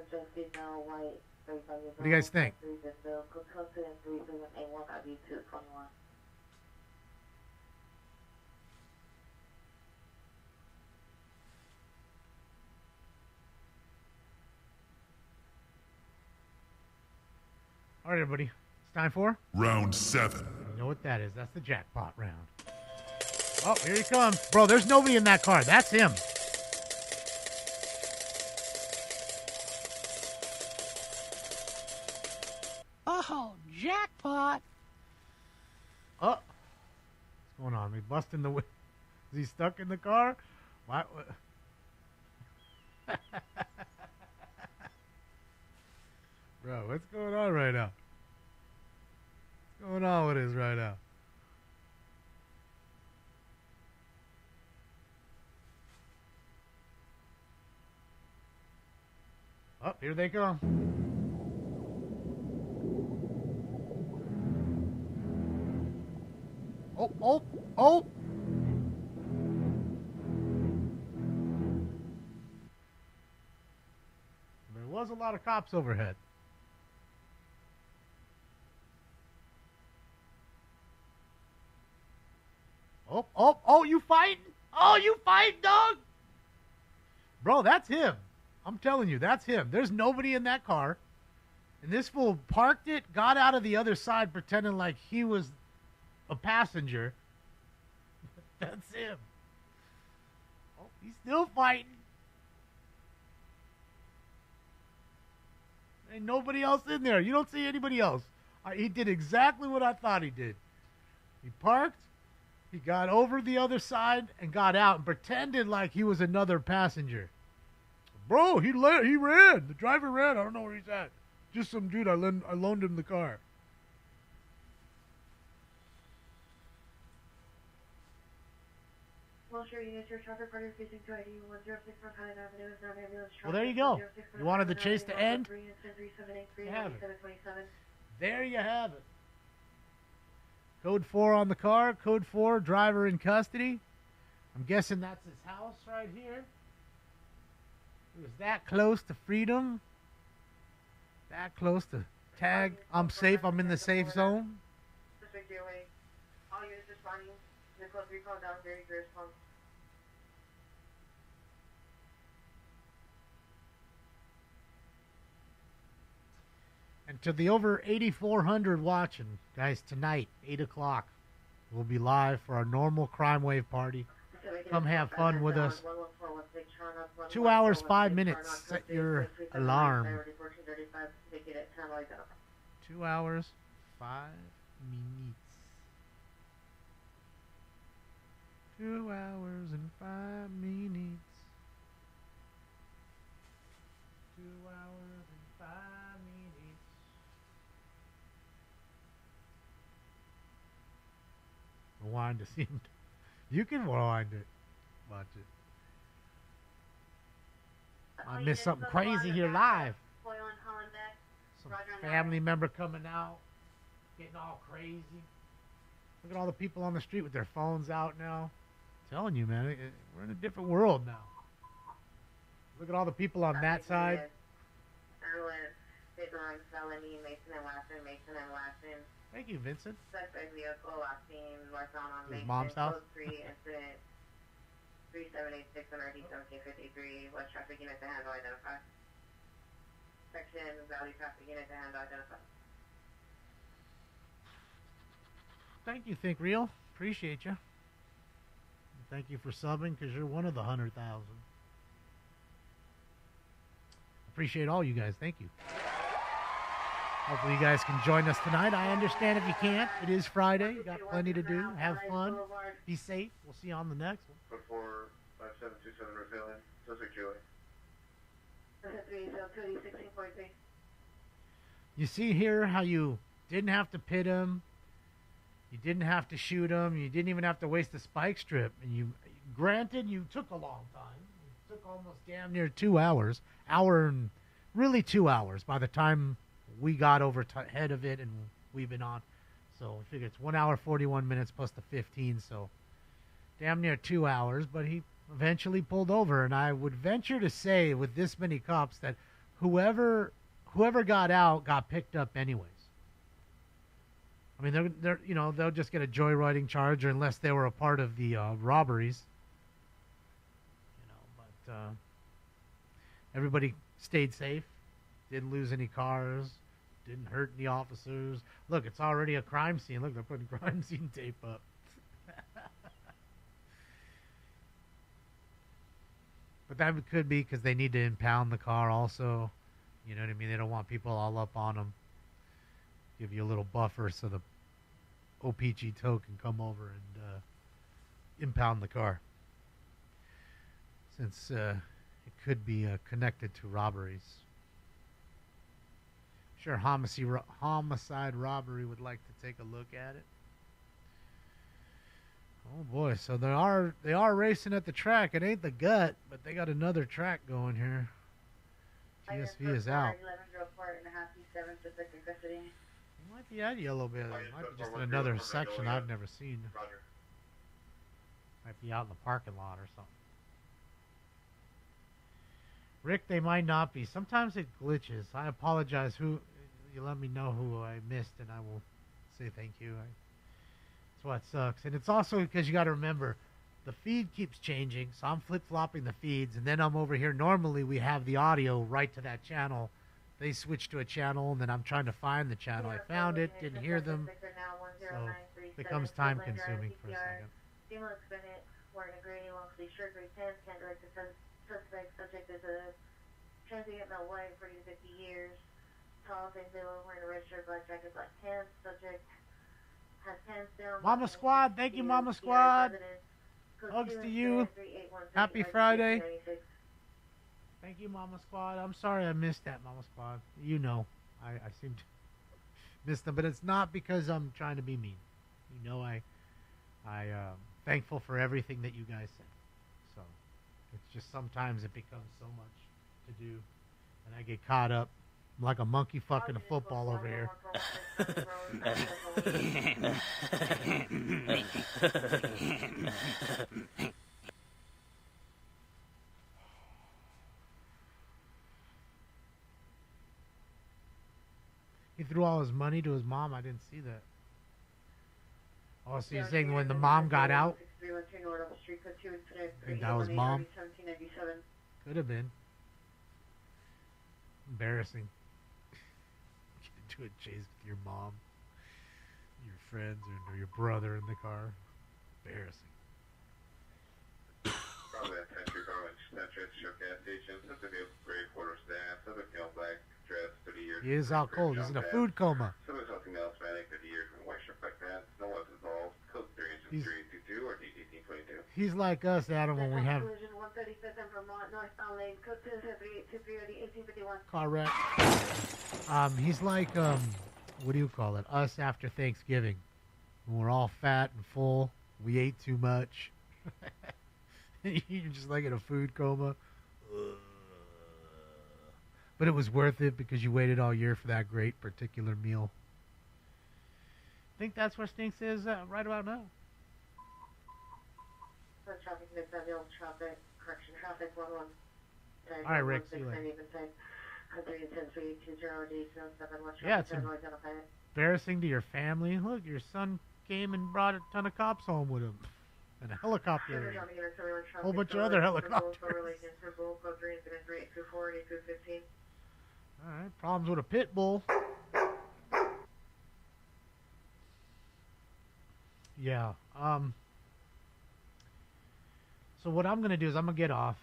What do you guys think? All right, everybody. It's time for Round 7. You know what that is. That's the jackpot round. Oh, here he comes. Bro, there's nobody in that car. That's him. Oh, jackpot. Oh. What's going on? We busting the... Is he stuck in the car? What? Bro, what's going on right now? What's going on with this right now? Oh, here they come. Oh. There was a lot of cops overhead. Oh, you fighting? Oh, you fighting, dog? Bro, that's him. I'm telling you, that's him. There's nobody in that car. And this fool parked it, got out of the other side pretending like he was a passenger. That's him. Oh, he's still fighting. Ain't nobody else in there. You don't see anybody else. He did exactly what I thought he did. He parked. He got over the other side and got out and pretended like he was another passenger. Bro, he ran. The driver ran. I don't know where he's at. Just some dude. I loaned him the car. Well, sure, you get your traffic party facing to ID 106 North Highland Avenue. Is not an ambulance. Well, there you go. You wanted the chase to end? You have it. There you have it. Code 4 on the car. Code 4, driver in custody. I'm guessing that's his house right here. He was that close to freedom. That close to tag. I'm safe. I'm in the safe zone. All units responding. The code 3 call down. Very good response. And to the over 8,400 watching, guys, tonight, 8 o'clock, we'll be live for our normal Crime Wave party. Come have fun with us. 2 hours, 5 minutes. Set your alarm. 2 hours, 5 minutes. 2 hours and 5 minutes. 2 hours and 5 minutes. Rewind to see him. You can rewind it. Watch it. I missed something crazy here live. Some family member coming out, getting all crazy. Look at all the people on the street with their phones out now. I'm telling you, man, we're in a different world now. Look at all the people on that side. Thank you, Vincent. His mom's house. 3786 on RD 1753, West Traffic Unit to handle identify. Section Valley Traffic Unit to handle identify. Thank you, Think Real. Appreciate you. Thank you for subbing because you're one of the 100,000. Appreciate all you guys. Thank you. Hopefully you guys can join us tonight. I understand if you can't. It is Friday. You got plenty to do. Have fun. Be safe. We'll see you on the next one. Before 5727 revealing, Suspect Joey. You see here how you didn't have to pit him. You didn't have to shoot him. You didn't even have to waste a spike strip. And you, granted, you took a long time. It took almost damn near 2 hours. Hour and really 2 hours by the time we got over head of it and we've been on. So I figure it's 1 hour, 41 minutes plus the 15. So damn near 2 hours. But he eventually pulled over. And I would venture to say with this many cops that whoever got out got picked up anyways. I mean, they're you know, they'll just get a joyriding charge, or unless they were a part of the robberies. You know, but everybody stayed safe, didn't lose any cars, didn't hurt any officers. Look, it's already a crime scene. Look, they're putting crime scene tape up. But that could be because they need to impound the car also. You know what I mean? They don't want people all up on them. Give you a little buffer so the OPG tow can come over and impound the car. Since it could be connected to robberies. Sure, homicide robbery would like to take a look at it. Oh boy, so they are racing at the track. It ain't the gut, but they got another track going here. TSV is out. It might be at Yellow Bay. It might be just in another section I've never seen. Might be out in the parking lot or something. Rick, they might not be. Sometimes it glitches. I apologize. You let me know who I missed, and I will say thank you. That's what sucks. And it's also because you got to remember, the feed keeps changing, so I'm flip-flopping the feeds, and then I'm over here. Normally, we have the audio right to that channel. They switched to a channel, and then I'm trying to find the channel. I found it, didn't hear them, so it becomes time-consuming for a second. Wearing a gray long-sleeve shirt, gray pants, can't direct the suspect. Subject is a transient male white, 40 to 50 years. Tall, thin build, wearing a red shirt, black jacket, black pants. Subject has pants down. Mama Squad, thank you, Mama Squad. Hugs to you. Happy Friday. Thank you, Mama Squad. I'm sorry I missed that, Mama Squad. You know, I seem to miss them, but it's not because I'm trying to be mean. You know, I thankful for everything that you guys said. So it's just sometimes it becomes so much to do, and I get caught up. I'm like a monkey fucking a football over here. He threw all his money to his mom. I didn't see that. Oh, so you're saying when the mom got out? I think that was mom. Could have been. Embarrassing. Get into a chase with your mom, your friends, or your brother in the car. Embarrassing. Probably a country car, Central gas station, something new, gray quarter staff, something else black dress, 30 years. He is out cold. He's in a food coma. Something else, man, 50 years from white shirt like that. No one's involved. Code 32322 or DDT 22. He's like us, Adam, when we have car wreck. He's like, what do you call it? Us after Thanksgiving. When we're all fat and full. We ate too much. You're just like in a food coma. But it was worth it because you waited all year for that great particular meal. I think that's where Stinks is right about now. All right, Rick, see you later. Yeah, it's embarrassing to your family. Look, your son came and brought a ton of cops home with him. And a helicopter. A whole bunch of other helicopters. Alright, problems with a pit bull. Yeah. So what I'm going to do is I'm going to get off.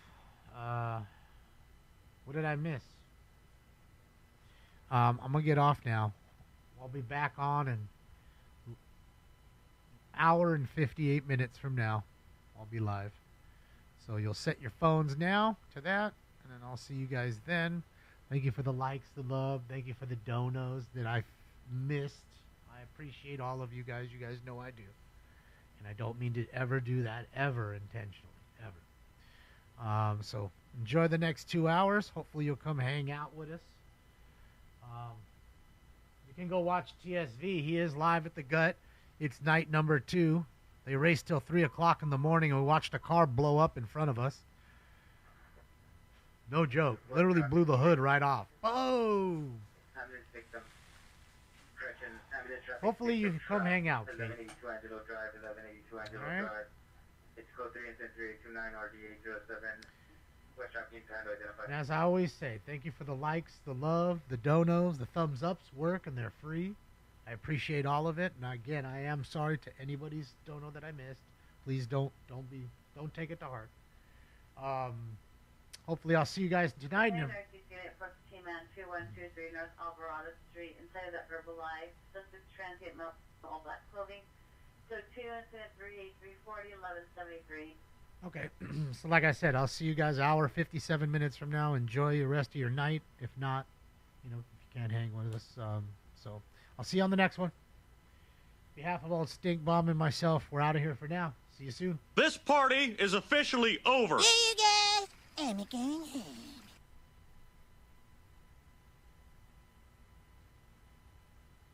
What did I miss? I'm going to get off now. I'll be back on in hour and 58 minutes from now. I'll be live. So you'll set your phones now to that, and then I'll see you guys then. Thank you for the likes, the love. Thank you for the donos that I missed. I appreciate all of you guys. You guys know I do. And I don't mean to ever do that, ever intentionally, ever. So enjoy the next 2 hours. Hopefully you'll come hang out with us. You can go watch TSV. He is live at the Gut. It's night number 2. They raced till 3 o'clock in the morning, and we watched a car blow up in front of us. No joke. Literally blew the hood right off. Oh! Hopefully you can come hang out, Kate. Alright. And as I always say, thank you for the likes, the love, the donos, the thumbs ups work, and they're free. I appreciate all of it. And again, I am sorry to anybody's dono that I missed. Please don't take it to heart. Hopefully I'll see you guys tonight. T-Man 2123 North Alvarado Street inside of that Herbalife. Suspect transient male, all black clothing. So 2-383-40-1173. Okay. So like I said, I'll see you guys hour 57 minutes from now. Enjoy the rest of your night. If not, if you can't hang with us. So I'll see you on the next one. On behalf of old Stink Bomb and myself, we're out of here for now. See you soon. This party is officially over. Yeah, you guys. I'm going home.